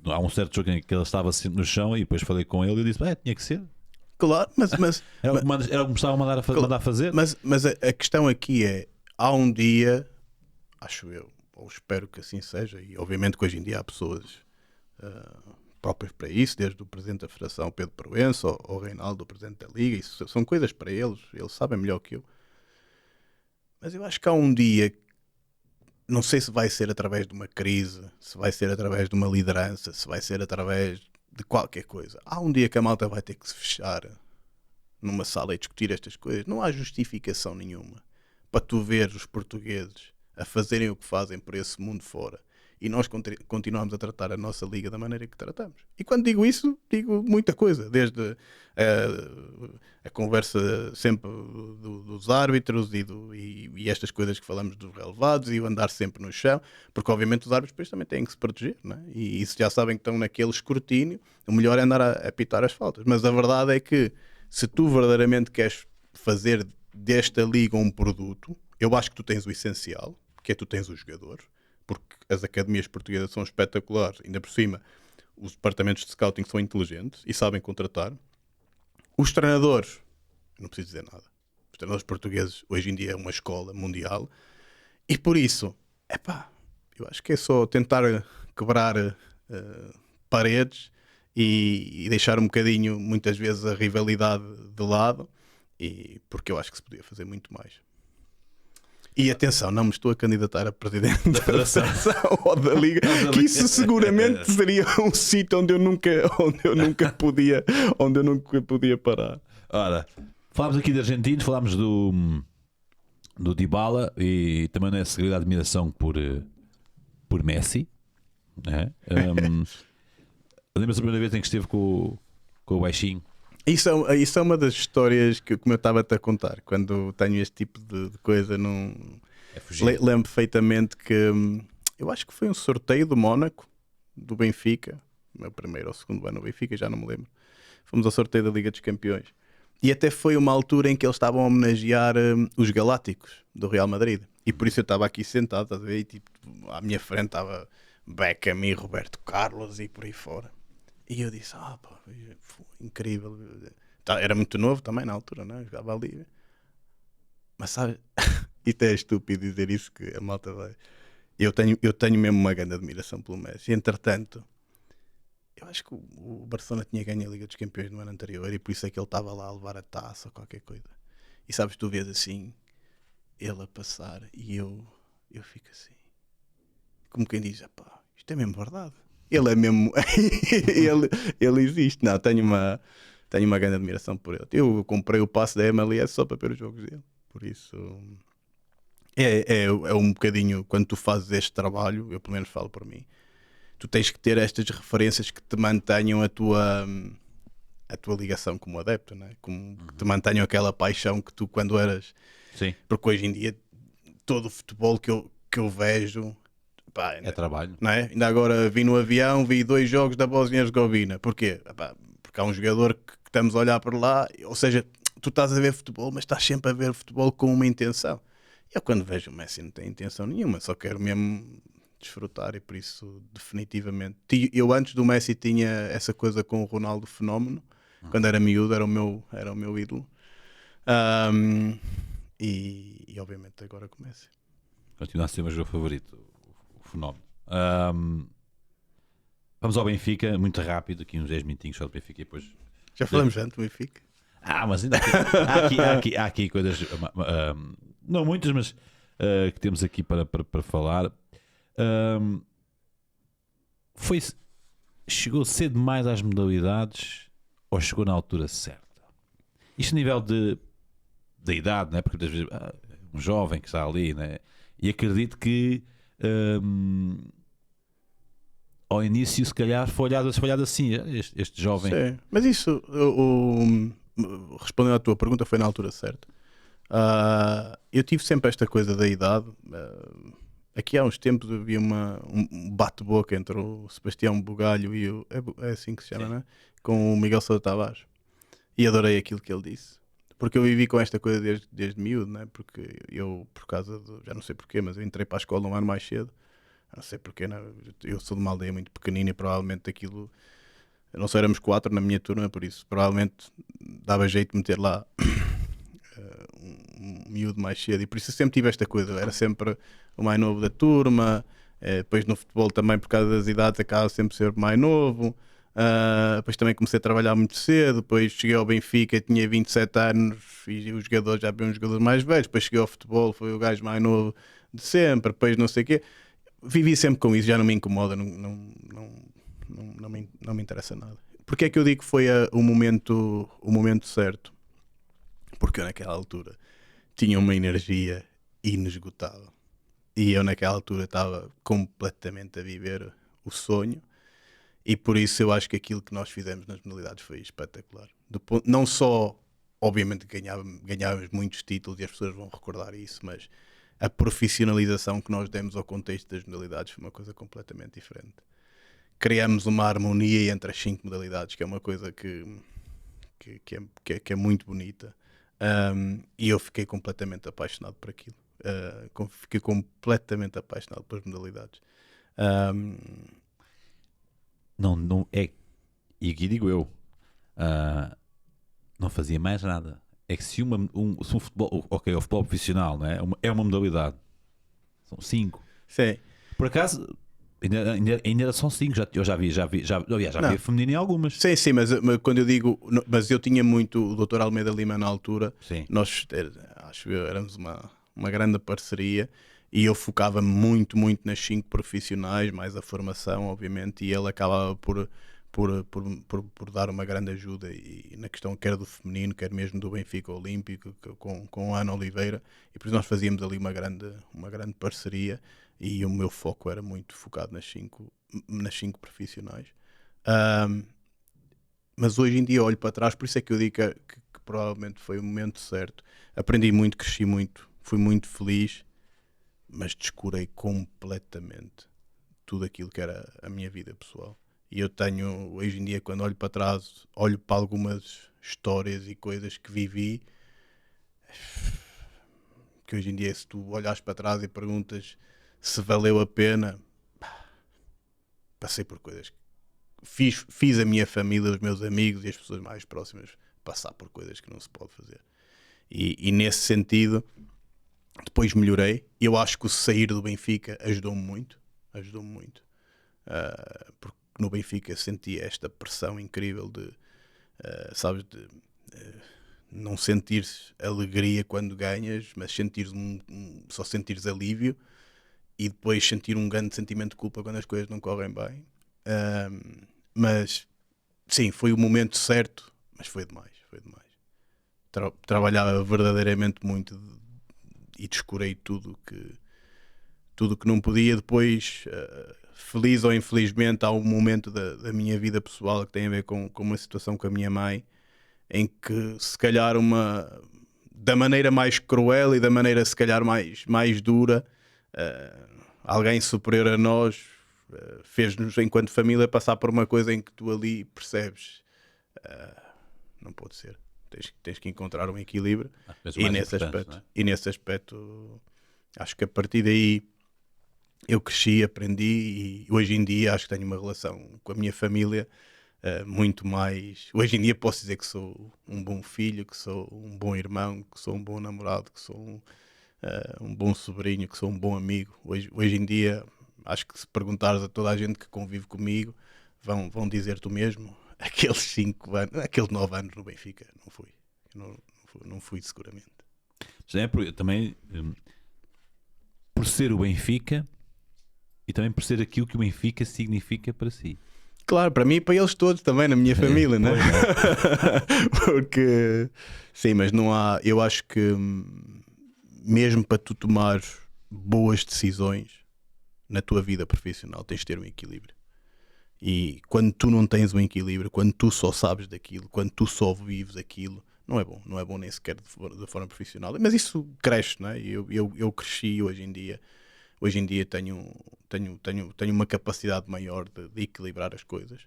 há um certo jogo em que ele estava sempre no chão e depois falei com ele e disse: tinha que ser. Claro, mas era o que me estava a mandar fazer. Mas a questão aqui é: há um dia, acho eu, ou espero que assim seja, e obviamente que hoje em dia há pessoas próprias para isso, desde o presidente da Federação, Pedro Proença, ou o Reinaldo, o presidente da Liga, isso são coisas para eles sabem melhor que eu. Mas eu acho que há um dia, não sei se vai ser através de uma crise, se vai ser através de uma liderança, se vai ser através de qualquer coisa. Há um dia que a malta vai ter que se fechar numa sala e discutir estas coisas. Não há justificação nenhuma para tu ver os portugueses a fazerem o que fazem por esse mundo fora e nós continuamos a tratar a nossa liga da maneira que tratamos. E quando digo isso, digo muita coisa, desde a conversa sempre dos árbitros e e estas coisas que falamos dos relevados e o andar sempre no chão, porque obviamente os árbitros depois também têm que se proteger, não é? E se já sabem que estão naquele escrutínio, o melhor é andar a apitar as faltas. Mas a verdade é que se tu verdadeiramente queres fazer desta liga um produto, eu acho que tu tens o essencial, que é tu tens os jogadores, porque as academias portuguesas são espetaculares, ainda por cima os departamentos de scouting são inteligentes e sabem contratar. Os treinadores, não preciso dizer nada, os treinadores portugueses hoje em dia é uma escola mundial e por isso, eu acho que é só tentar quebrar paredes e deixar um bocadinho, muitas vezes, a rivalidade de lado, porque eu acho que se podia fazer muito mais. E atenção, não me estou a candidatar a presidente da Federação ou da Liga, que isso seguramente seria um sítio onde eu nunca podia parar. Ora, falámos aqui de argentinos, falámos do Dybala e também não é segredo a admiração por Messi. Né? Lembra-se a primeira vez em que esteve com o baixinho? Isso é uma das histórias que, como eu estava-te a contar, quando tenho este tipo de coisa, não lembro perfeitamente que eu acho que foi um sorteio do Mónaco, do Benfica, meu primeiro ou segundo ano no Benfica, já não me lembro. Fomos ao sorteio da Liga dos Campeões. E até foi uma altura em que eles estavam a homenagear os Galácticos do Real Madrid. E por isso eu estava aqui sentado, estás a ver? E, tipo, à minha frente estava Beckham e Roberto Carlos e por aí fora. E eu disse, pá, incrível. Era muito novo também na altura, né? Jogava ali. Mas sabe, isto é estúpido dizer isso, que a malta vai. Eu tenho mesmo uma grande admiração pelo Messi. Entretanto, eu acho que o Barcelona tinha ganho a Liga dos Campeões no ano anterior e por isso é que ele estava lá a levar a taça ou qualquer coisa. E sabes, tu vês assim, ele a passar e eu fico assim, como quem diz, pá, isto é mesmo verdade. Ele é mesmo. ele existe. Não, tenho uma grande admiração por ele. Eu comprei o passe da MLS só para ver os jogos dele. Por isso. É um bocadinho. Quando tu fazes este trabalho, eu pelo menos falo por mim, tu tens que ter estas referências que te mantenham a tua ligação como adepto, né? Que te mantenham aquela paixão que tu, quando eras. Sim. Porque hoje em dia, todo o futebol que eu vejo. Pá, É trabalho. Não é? Ainda agora vi no avião, vi 2 jogos da Bósnia-Herzegovina. Porquê? Porque há um jogador que estamos a olhar para lá, ou seja, tu estás a ver futebol, mas estás sempre a ver futebol com uma intenção. Eu quando vejo o Messi não tenho intenção nenhuma, só quero mesmo desfrutar e por isso definitivamente. Eu antes do Messi tinha essa coisa com o Ronaldo Fenómeno, quando era miúdo, era o meu ídolo. E obviamente agora com o Messi. Continua a ser o meu jogo favorito. Fenómeno. Vamos ao Benfica, muito rápido, aqui uns 10 minutinhos só do Benfica e depois. Já falamos antes do Benfica. Mas ainda há aqui coisas, não muitas, mas que temos aqui para falar. Chegou cedo demais às modalidades ou chegou na altura certa? Isto a nível da idade, né? Porque muitas vezes um jovem que está ali, né? E acredito que ao início se calhar foi olhado assim este jovem. Sim, mas isso respondendo à tua pergunta, foi na altura certa. Eu tive sempre esta coisa da idade. Aqui há uns tempos havia um bate-boca entre o Sebastião Bugalho e é assim que se chama, né? Com o Miguel Sousa Tavares, e adorei aquilo que ele disse, porque eu vivi com esta coisa desde miúdo, né? Porque eu, por causa já não sei porquê, mas eu entrei para a escola um ano mais cedo. Não sei porquê, não. Eu sou de uma aldeia muito pequenina e provavelmente aquilo, não sei, éramos 4 na minha turma, por isso provavelmente dava jeito de meter lá um miúdo mais cedo, e por isso eu sempre tive esta coisa, eu era sempre o mais novo da turma. Depois no futebol também, por causa das idades, acaba sempre ser o mais novo. Depois também comecei a trabalhar muito cedo, depois cheguei ao Benfica, tinha 27 anos e os jogadores já viam os jogadores mais velhos, depois cheguei ao futebol, foi o gajo mais novo de sempre, depois não sei o quê. Vivi sempre com isso, já não me incomoda, não me interessa nada. Porque é que eu digo que foi o momento certo? Porque eu naquela altura tinha uma energia inesgotável e eu naquela altura estava completamente a viver o sonho, e por isso eu acho que aquilo que nós fizemos nas modalidades foi espetacular. Não só obviamente ganhávamos muitos títulos e as pessoas vão recordar isso, mas a profissionalização que nós demos ao contexto das modalidades foi uma coisa completamente diferente. Criamos uma harmonia entre as 5 modalidades, que é uma coisa que é muito bonita. E eu fiquei completamente apaixonado por aquilo. Fiquei completamente apaixonado pelas modalidades. Não é. E aqui digo eu, não fazia mais nada. É que se um futebol, ok, o futebol profissional, não é? É uma modalidade. São 5. Sim. Por acaso, ainda são 5. Eu já vi feminino em algumas. Sim, mas quando eu digo. Mas eu tinha muito o Dr. Almeida Lima na altura. Sim. Nós acho que éramos uma grande parceria. E eu focava muito nas 5 profissionais, mais a formação, obviamente. E ele acabava por dar uma grande ajuda e na questão quer do feminino, quer mesmo do Benfica Olímpico com a Ana Oliveira, e por isso nós fazíamos ali uma grande parceria e o meu foco era muito focado nas 5 profissionais. Mas hoje em dia olho para trás, por isso é que eu digo que provavelmente foi o momento certo. Aprendi muito, cresci muito, fui muito feliz, mas descurei completamente tudo aquilo que era a minha vida pessoal. E eu tenho, hoje em dia, quando olho para trás, olho para algumas histórias e coisas que vivi, que hoje em dia, se tu olhas para trás e perguntas se valeu a pena, passei por coisas. Fiz a minha família, os meus amigos e as pessoas mais próximas passar por coisas que não se pode fazer. E nesse sentido, depois melhorei. Eu acho que o sair do Benfica ajudou-me muito. Porque no Benfica senti esta pressão incrível de não sentires alegria quando ganhas, mas só sentires alívio, e depois sentir um grande sentimento de culpa quando as coisas não correm bem. Mas sim, foi o momento certo, mas foi demais. Trabalhava verdadeiramente muito e descurei tudo que não podia. Depois, feliz ou infelizmente, há um momento da minha vida pessoal que tem a ver com uma situação com a minha mãe, em que se calhar da maneira mais cruel e da maneira se calhar mais dura, alguém superior a nós fez-nos enquanto família passar por uma coisa em que tu ali percebes, não pode ser, tens que encontrar um equilíbrio. E nesse aspecto acho que a partir daí eu cresci, aprendi, e hoje em dia acho que tenho uma relação com a minha família muito mais. Hoje em dia posso dizer que sou um bom filho, que sou um bom irmão, que sou um bom namorado, que sou um bom sobrinho, que sou um bom amigo. Hoje em dia acho que se perguntares a toda a gente que convive comigo, vão dizer-te o mesmo. Aqueles 5 anos, aqueles 9 anos no Benfica, não fui seguramente. Também por ser o Benfica e também por ser aquilo que o Benfica significa para si. Claro, para mim e para eles todos também, na minha família, não é? Porque sim, mas não há. Eu acho que mesmo para tu tomar boas decisões na tua vida profissional, tens de ter um equilíbrio. E quando tu não tens um equilíbrio, quando tu só sabes daquilo, quando tu só vives aquilo, não é bom nem sequer de forma profissional. Mas isso cresce, não é? Eu cresci hoje em dia tenho uma capacidade maior de equilibrar as coisas.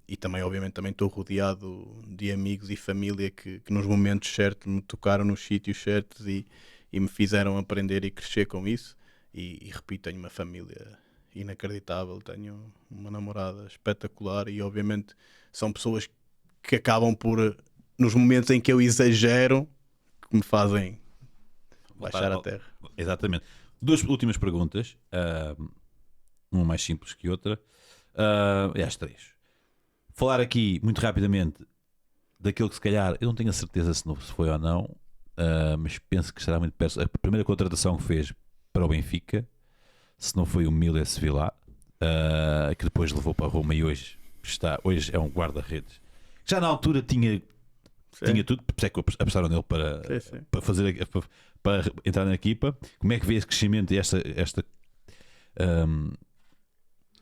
E também, obviamente, também estou rodeado de amigos e família que nos momentos certos me tocaram nos sítios certos e me fizeram aprender e crescer com isso. E repito, tenho uma família inacreditável, tenho uma namorada espetacular e obviamente são pessoas que acabam por, nos momentos em que eu exagero, que me fazem baixar a terra. Exatamente. 2 últimas perguntas, uma mais simples que outra, e às 3. Falar aqui muito rapidamente daquilo que se calhar, eu não tenho a certeza se foi ou não, mas penso que estará muito perto. A primeira contratação que fez para o Benfica, se não foi o Miles Vilar, que depois levou para Roma e hoje é um guarda-redes. Já na altura tinha tudo, por isso é que apostaram nele para fazer para entrar na equipa. Como é que vê esse crescimento e este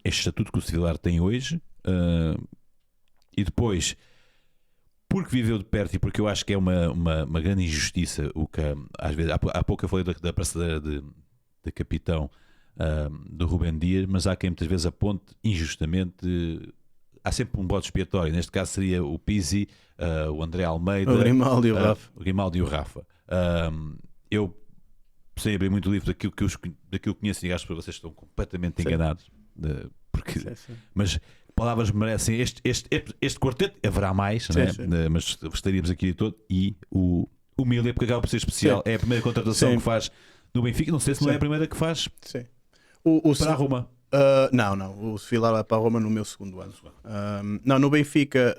estatuto que o Vilar tem hoje? E depois, porque viveu de perto e porque eu acho que é uma grande injustiça o que às vezes, há pouco eu falei da braçadeira de capitão do Rubem Dias, mas há quem muitas vezes aponte injustamente. Há sempre um bode expiatório. Neste caso seria o Pizzi, o André Almeida, O Grimaldo e o Rafa. o Grimaldo e o Rafa. Eu sei abrir muito livro daquilo que eu conheço e acho que vocês estão completamente enganados. Porque, Sim. mas palavras merecem este quarteto, haverá mais, né? Sim. Mas estaríamos aqui todo. E o Miller, porque acaba por ser especial, é a primeira contratação Sim. que faz no Benfica. Não sei se não é a primeira que faz Sim. para a Roma. Não. O Sevillar vai para a Roma no meu segundo ano. Não, no Benfica,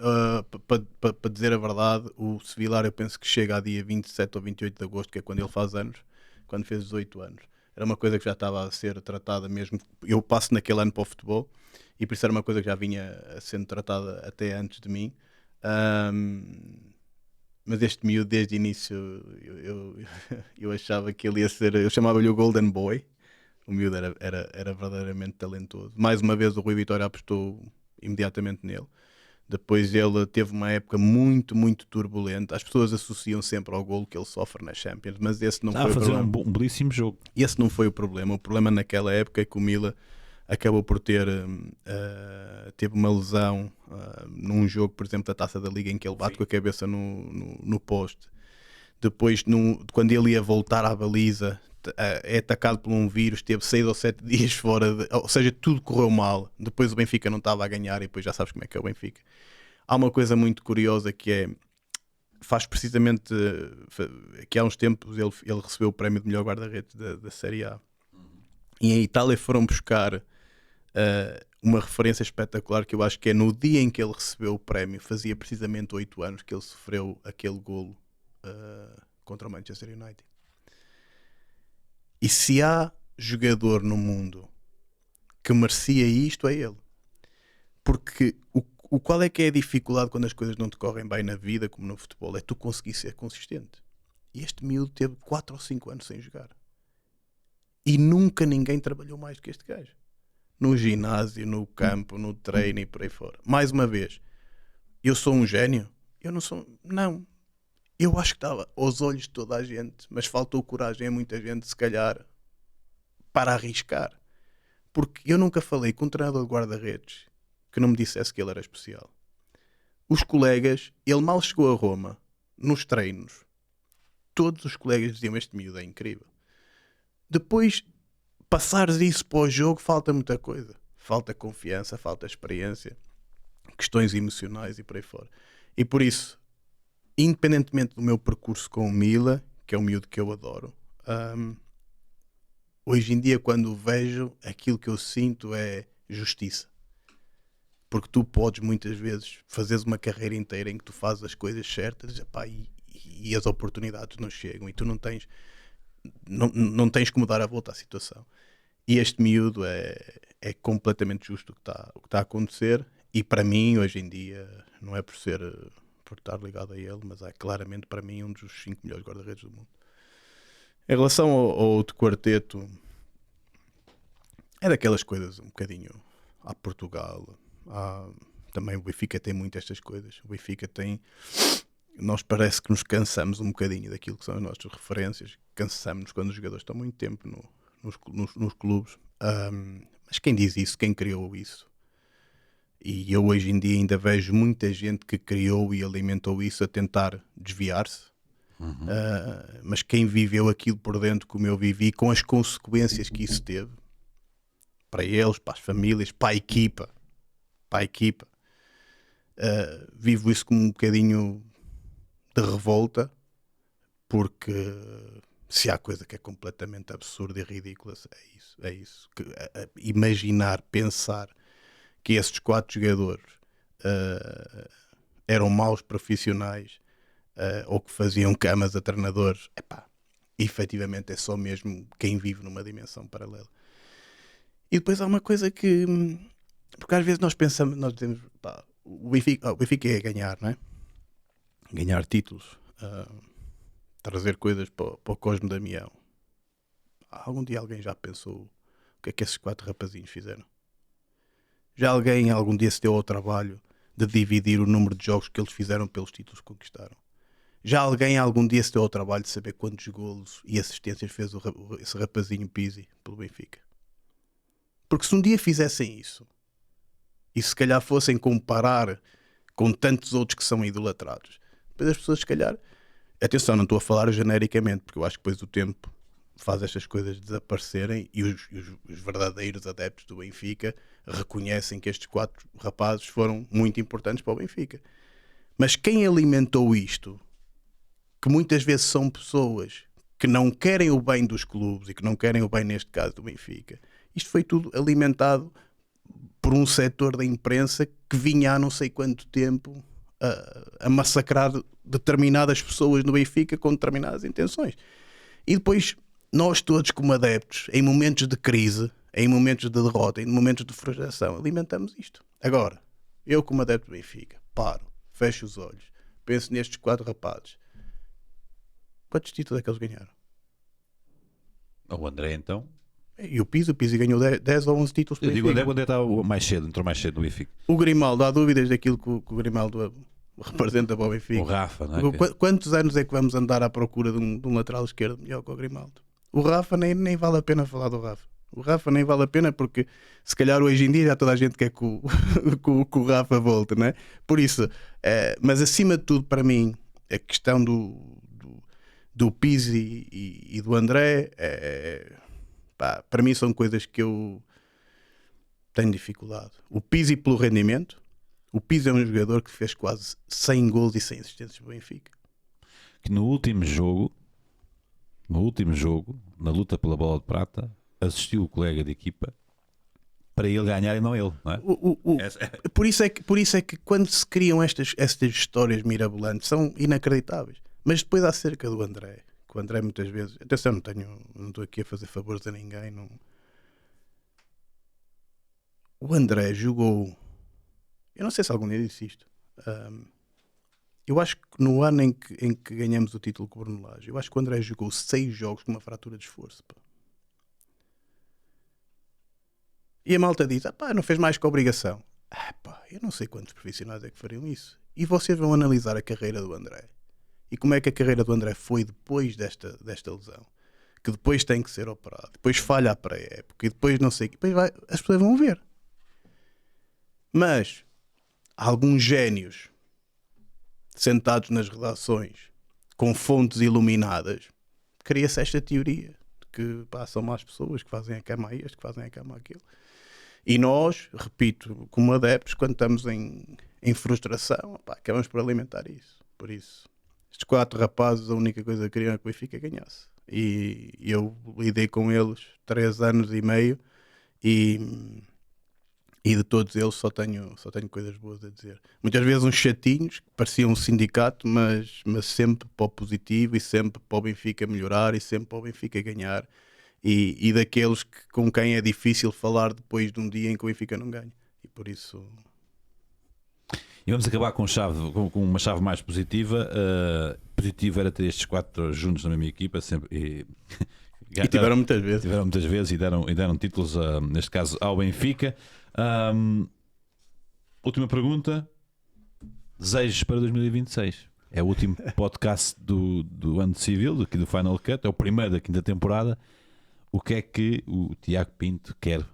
para dizer a verdade, o Sevillar eu penso que chega a dia 27 ou 28 de agosto, que é quando ele faz anos, quando fez 18 anos. Era uma coisa que já estava a ser tratada mesmo. Eu passo naquele ano para o futebol e por isso era uma coisa que já vinha sendo tratada até antes de mim. Mas este miúdo, desde o início, eu achava que ele ia ser. Eu chamava-lhe o Golden Boy. O miúdo era verdadeiramente talentoso. Mais uma vez, o Rui Vitória apostou imediatamente nele. Depois ele teve uma época muito, muito turbulenta. As pessoas associam sempre ao golo que ele sofre na Champions, mas esse não foi o fazer problema. um belíssimo jogo. Esse não foi o problema. O problema naquela época é que o Mila acabou por teve uma lesão num jogo, por exemplo, da Taça da Liga, em que ele bate com a cabeça no poste. Depois, quando ele ia voltar à baliza, é atacado por um vírus, teve 6 ou 7 dias fora, ou seja, tudo correu mal. Depois o Benfica não estava a ganhar e depois já sabes como é que é o Benfica. Há uma coisa muito curiosa que é, faz precisamente, que há uns tempos ele recebeu o prémio de melhor guarda-redes da Série A. E em Itália foram buscar uma referência espetacular, que eu acho que é no dia em que ele recebeu o prémio, fazia precisamente 8 anos que ele sofreu aquele golo contra o Manchester United. E se há jogador no mundo que merecia isto, é ele. Porque qual é que é a dificuldade quando as coisas não te correm bem na vida, como no futebol? É tu conseguir ser consistente. E este miúdo teve 4 ou 5 anos sem jogar. E nunca ninguém trabalhou mais do que este gajo. No ginásio, no campo, no treino e por aí fora. Mais uma vez, eu sou um gênio? Eu não sou... Não. Eu acho que estava aos olhos de toda a gente, mas faltou coragem a muita gente, se calhar, para arriscar. Porque eu nunca falei com um treinador de guarda-redes que não me dissesse que ele era especial. Os colegas, ele mal chegou a Roma, nos treinos, todos os colegas diziam: este miúdo é incrível. Depois, passares isso para o jogo, falta muita coisa. Falta confiança, falta experiência, questões emocionais e por aí fora. E por isso, independentemente do meu percurso com o Mila, que é um miúdo que eu adoro, hoje em dia, quando o vejo, aquilo que eu sinto é justiça. Porque tu podes muitas vezes fazeres uma carreira inteira em que tu fazes as coisas certas, epá, e as oportunidades não chegam e tu não tens como dar a volta à situação. E este miúdo é completamente justo o que está a acontecer, e para mim, hoje em dia, não é por estar ligado a ele, mas é claramente para mim um dos 5 melhores guarda-redes do mundo. Em relação ao outro quarteto, é daquelas coisas um bocadinho a Portugal. Também o Benfica tem muito estas coisas. O Benfica tem... Nós parece que nos cansamos um bocadinho daquilo que são as nossas referências. Cansamos quando os jogadores estão muito tempo nos clubes. Mas quem diz isso? Quem criou isso? E eu hoje em dia ainda vejo muita gente que criou e alimentou isso a tentar desviar-se. Mas quem viveu aquilo por dentro como eu vivi, com as consequências que isso teve, para eles, para as famílias, para a equipa, vivo isso como um bocadinho de revolta, porque se há coisa que é completamente absurda e ridícula, é isso. Imaginar, pensar que esses 4 jogadores eram maus profissionais, ou que faziam camas a treinadores, efetivamente é só mesmo quem vive numa dimensão paralela. E depois há uma coisa que, porque às vezes nós pensamos, nós dizemos, o Benfica é ganhar, não é? Ganhar títulos, trazer coisas para o Cosme Damião. Algum dia alguém já pensou o que é que esses 4 rapazinhos fizeram? Já alguém algum dia se deu ao trabalho de dividir o número de jogos que eles fizeram pelos títulos que conquistaram. Já alguém algum dia se deu ao trabalho de saber quantos golos e assistências fez esse rapazinho Pizzi pelo Benfica? Porque se um dia fizessem isso, e se calhar fossem comparar com tantos outros que são idolatrados, depois as pessoas se calhar, atenção, não estou a falar genericamente, porque eu acho que depois o tempo faz estas coisas desaparecerem e os verdadeiros adeptos do Benfica reconhecem que estes 4 rapazes foram muito importantes para o Benfica. Mas quem alimentou isto, que muitas vezes são pessoas que não querem o bem dos clubes e que não querem o bem, neste caso, do Benfica, isto foi tudo alimentado por um setor da imprensa que vinha há não sei quanto tempo a massacrar determinadas pessoas no Benfica com determinadas intenções. E depois nós todos como adeptos, em momentos de crise, em momentos de derrota, em momentos de frustração, alimentamos isto. Agora, eu como adepto do Benfica, paro, fecho os olhos, penso nestes 4 rapazes. Quantos títulos é que eles ganharam? O André, então. E o Pizzi ganhou 10 ou 11 títulos. Eu digo, o André está mais cedo, entrou mais cedo no Benfica. O Grimaldo, há dúvidas daquilo que o Grimaldo representa para o Benfica. O Rafa, não é? Quantos anos é que vamos andar à procura de um lateral esquerdo melhor que o Grimaldo? O Rafa nem vale a pena falar do Rafa. O Rafa nem vale a pena porque se calhar hoje em dia já toda a gente quer que o Rafa volte, não é? Por isso, mas acima de tudo para mim, a questão do Pizzi e do André, para mim são coisas que eu tenho dificuldade. O Pizzi pelo rendimento. O Pizzi é um jogador que fez quase 100 gols e 100 assistências no Benfica. Que no último jogo, na luta pela bola de prata, assistiu o colega de equipa para ele ganhar e não ele, não é? Por isso é que quando se criam estas histórias mirabolantes são inacreditáveis. Mas depois acerca do André, que o André muitas vezes, atenção, não estou aqui a fazer favores a ninguém, não. O André jogou, eu não sei se algum dia disse isto, eu acho que no ano em que ganhamos o título com o Bruno Lage, eu acho que o André jogou 6 jogos com uma fratura de esforço, pá. E a malta diz, não fez mais que a obrigação. Eu não sei quantos profissionais é que fariam isso. E vocês vão analisar a carreira do André. E como é que a carreira do André foi depois desta lesão. Que depois tem que ser operado. Depois falha a pré-época. E depois não sei o que. As pessoas vão ver. Mas alguns génios sentados nas redações com fontes iluminadas, cria-se esta teoria de que são más pessoas que fazem a cama a este, que fazem a cama a aquilo. E nós, repito, como adeptos, quando estamos em frustração, acabamos por alimentar isso. Por isso, estes 4 rapazes, a única coisa que queriam é que o Benfica ganhasse. E eu lidei com eles 3 anos e meio e de todos eles só tenho coisas boas a dizer. Muitas vezes uns chatinhos, que pareciam um sindicato, mas sempre para o positivo e sempre para o Benfica melhorar e sempre para o Benfica ganhar. E daqueles com quem é difícil falar depois de um dia em que o Benfica não ganha. E por isso... E vamos acabar com uma chave mais positiva. Positivo era ter estes 4 juntos na mesma equipa. Sempre, e tiveram muitas vezes. Tiveram muitas vezes e deram títulos, neste caso, ao Benfica. Última pergunta. Desejos para 2026. É o último podcast do ano civil, aqui do Final Cut. É o primeiro da 5ª temporada. O que é que o Tiago Pinto quer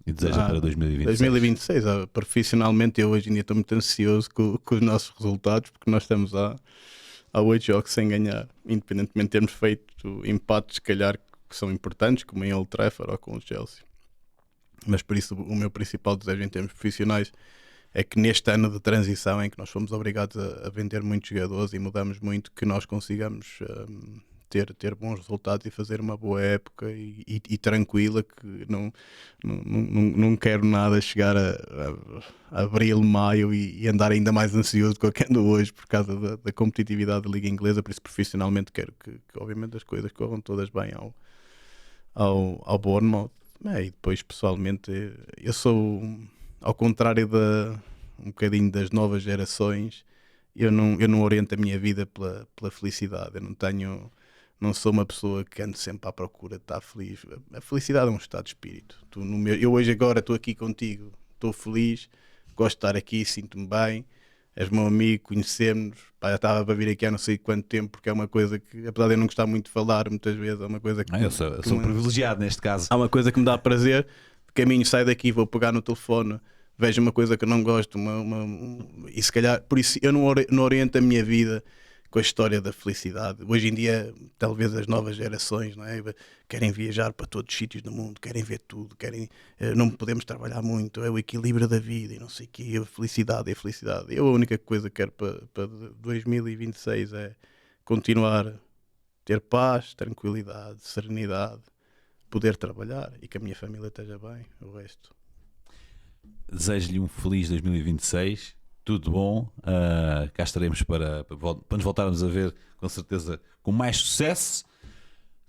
e deseja para 2026? 2026, profissionalmente eu hoje em dia estou muito ansioso com os nossos resultados, porque nós estamos há 8 jogos sem ganhar, independentemente de termos feito empates, se calhar, que são importantes, como em Old Trafford ou com o Chelsea. Mas por isso o meu principal desejo em termos profissionais é que neste ano de transição em que nós fomos obrigados a vender muitos jogadores e mudamos muito, que nós consigamos ter bons resultados e fazer uma boa época e tranquila, que não quero nada chegar a abril, maio e andar ainda mais ansioso do que eu ando hoje por causa da competitividade da Liga Inglesa. Por isso profissionalmente quero que obviamente as coisas corram todas bem ao Bournemouth. E depois pessoalmente eu sou, ao contrário um bocadinho das novas gerações, eu não oriento a minha vida pela felicidade. Eu não sou uma pessoa que ando sempre à procura de estar feliz. A felicidade é um estado de espírito. Eu hoje agora estou aqui contigo, estou feliz, gosto de estar aqui, sinto-me bem, és meu amigo, conhecemos-nos, pá, já estava para vir aqui há não sei quanto tempo, porque é uma coisa que, apesar de eu não gostar muito de falar muitas vezes, é uma coisa que... Eu sou privilegiado neste caso. Há uma coisa que me dá prazer, de caminho, saio daqui, vou pegar no telefone, vejo uma coisa que eu não gosto, e se calhar, por isso eu não oriento a minha vida com a história da felicidade. Hoje em dia, talvez as novas gerações, não é? Querem viajar para todos os sítios do mundo, querem ver tudo, não podemos trabalhar muito, é o equilíbrio da vida e não sei o quê, a felicidade é a felicidade. Eu a única coisa que quero para 2026 é continuar a ter paz, tranquilidade, serenidade, poder trabalhar e que a minha família esteja bem, o resto. Desejo-lhe um feliz 2026, tudo bom, cá estaremos para nos voltarmos a ver, com certeza, com mais sucesso.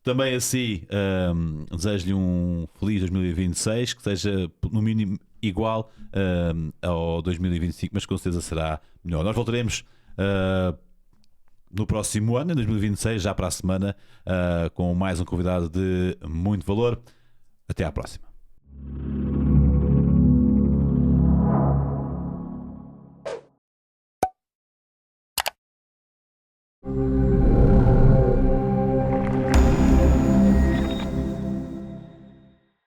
Também assim, desejo-lhe um feliz 2026, que seja no mínimo igual ao 2025, mas com certeza será melhor. Nós voltaremos no próximo ano, em 2026, já para a semana, com mais um convidado de muito valor. Até à próxima.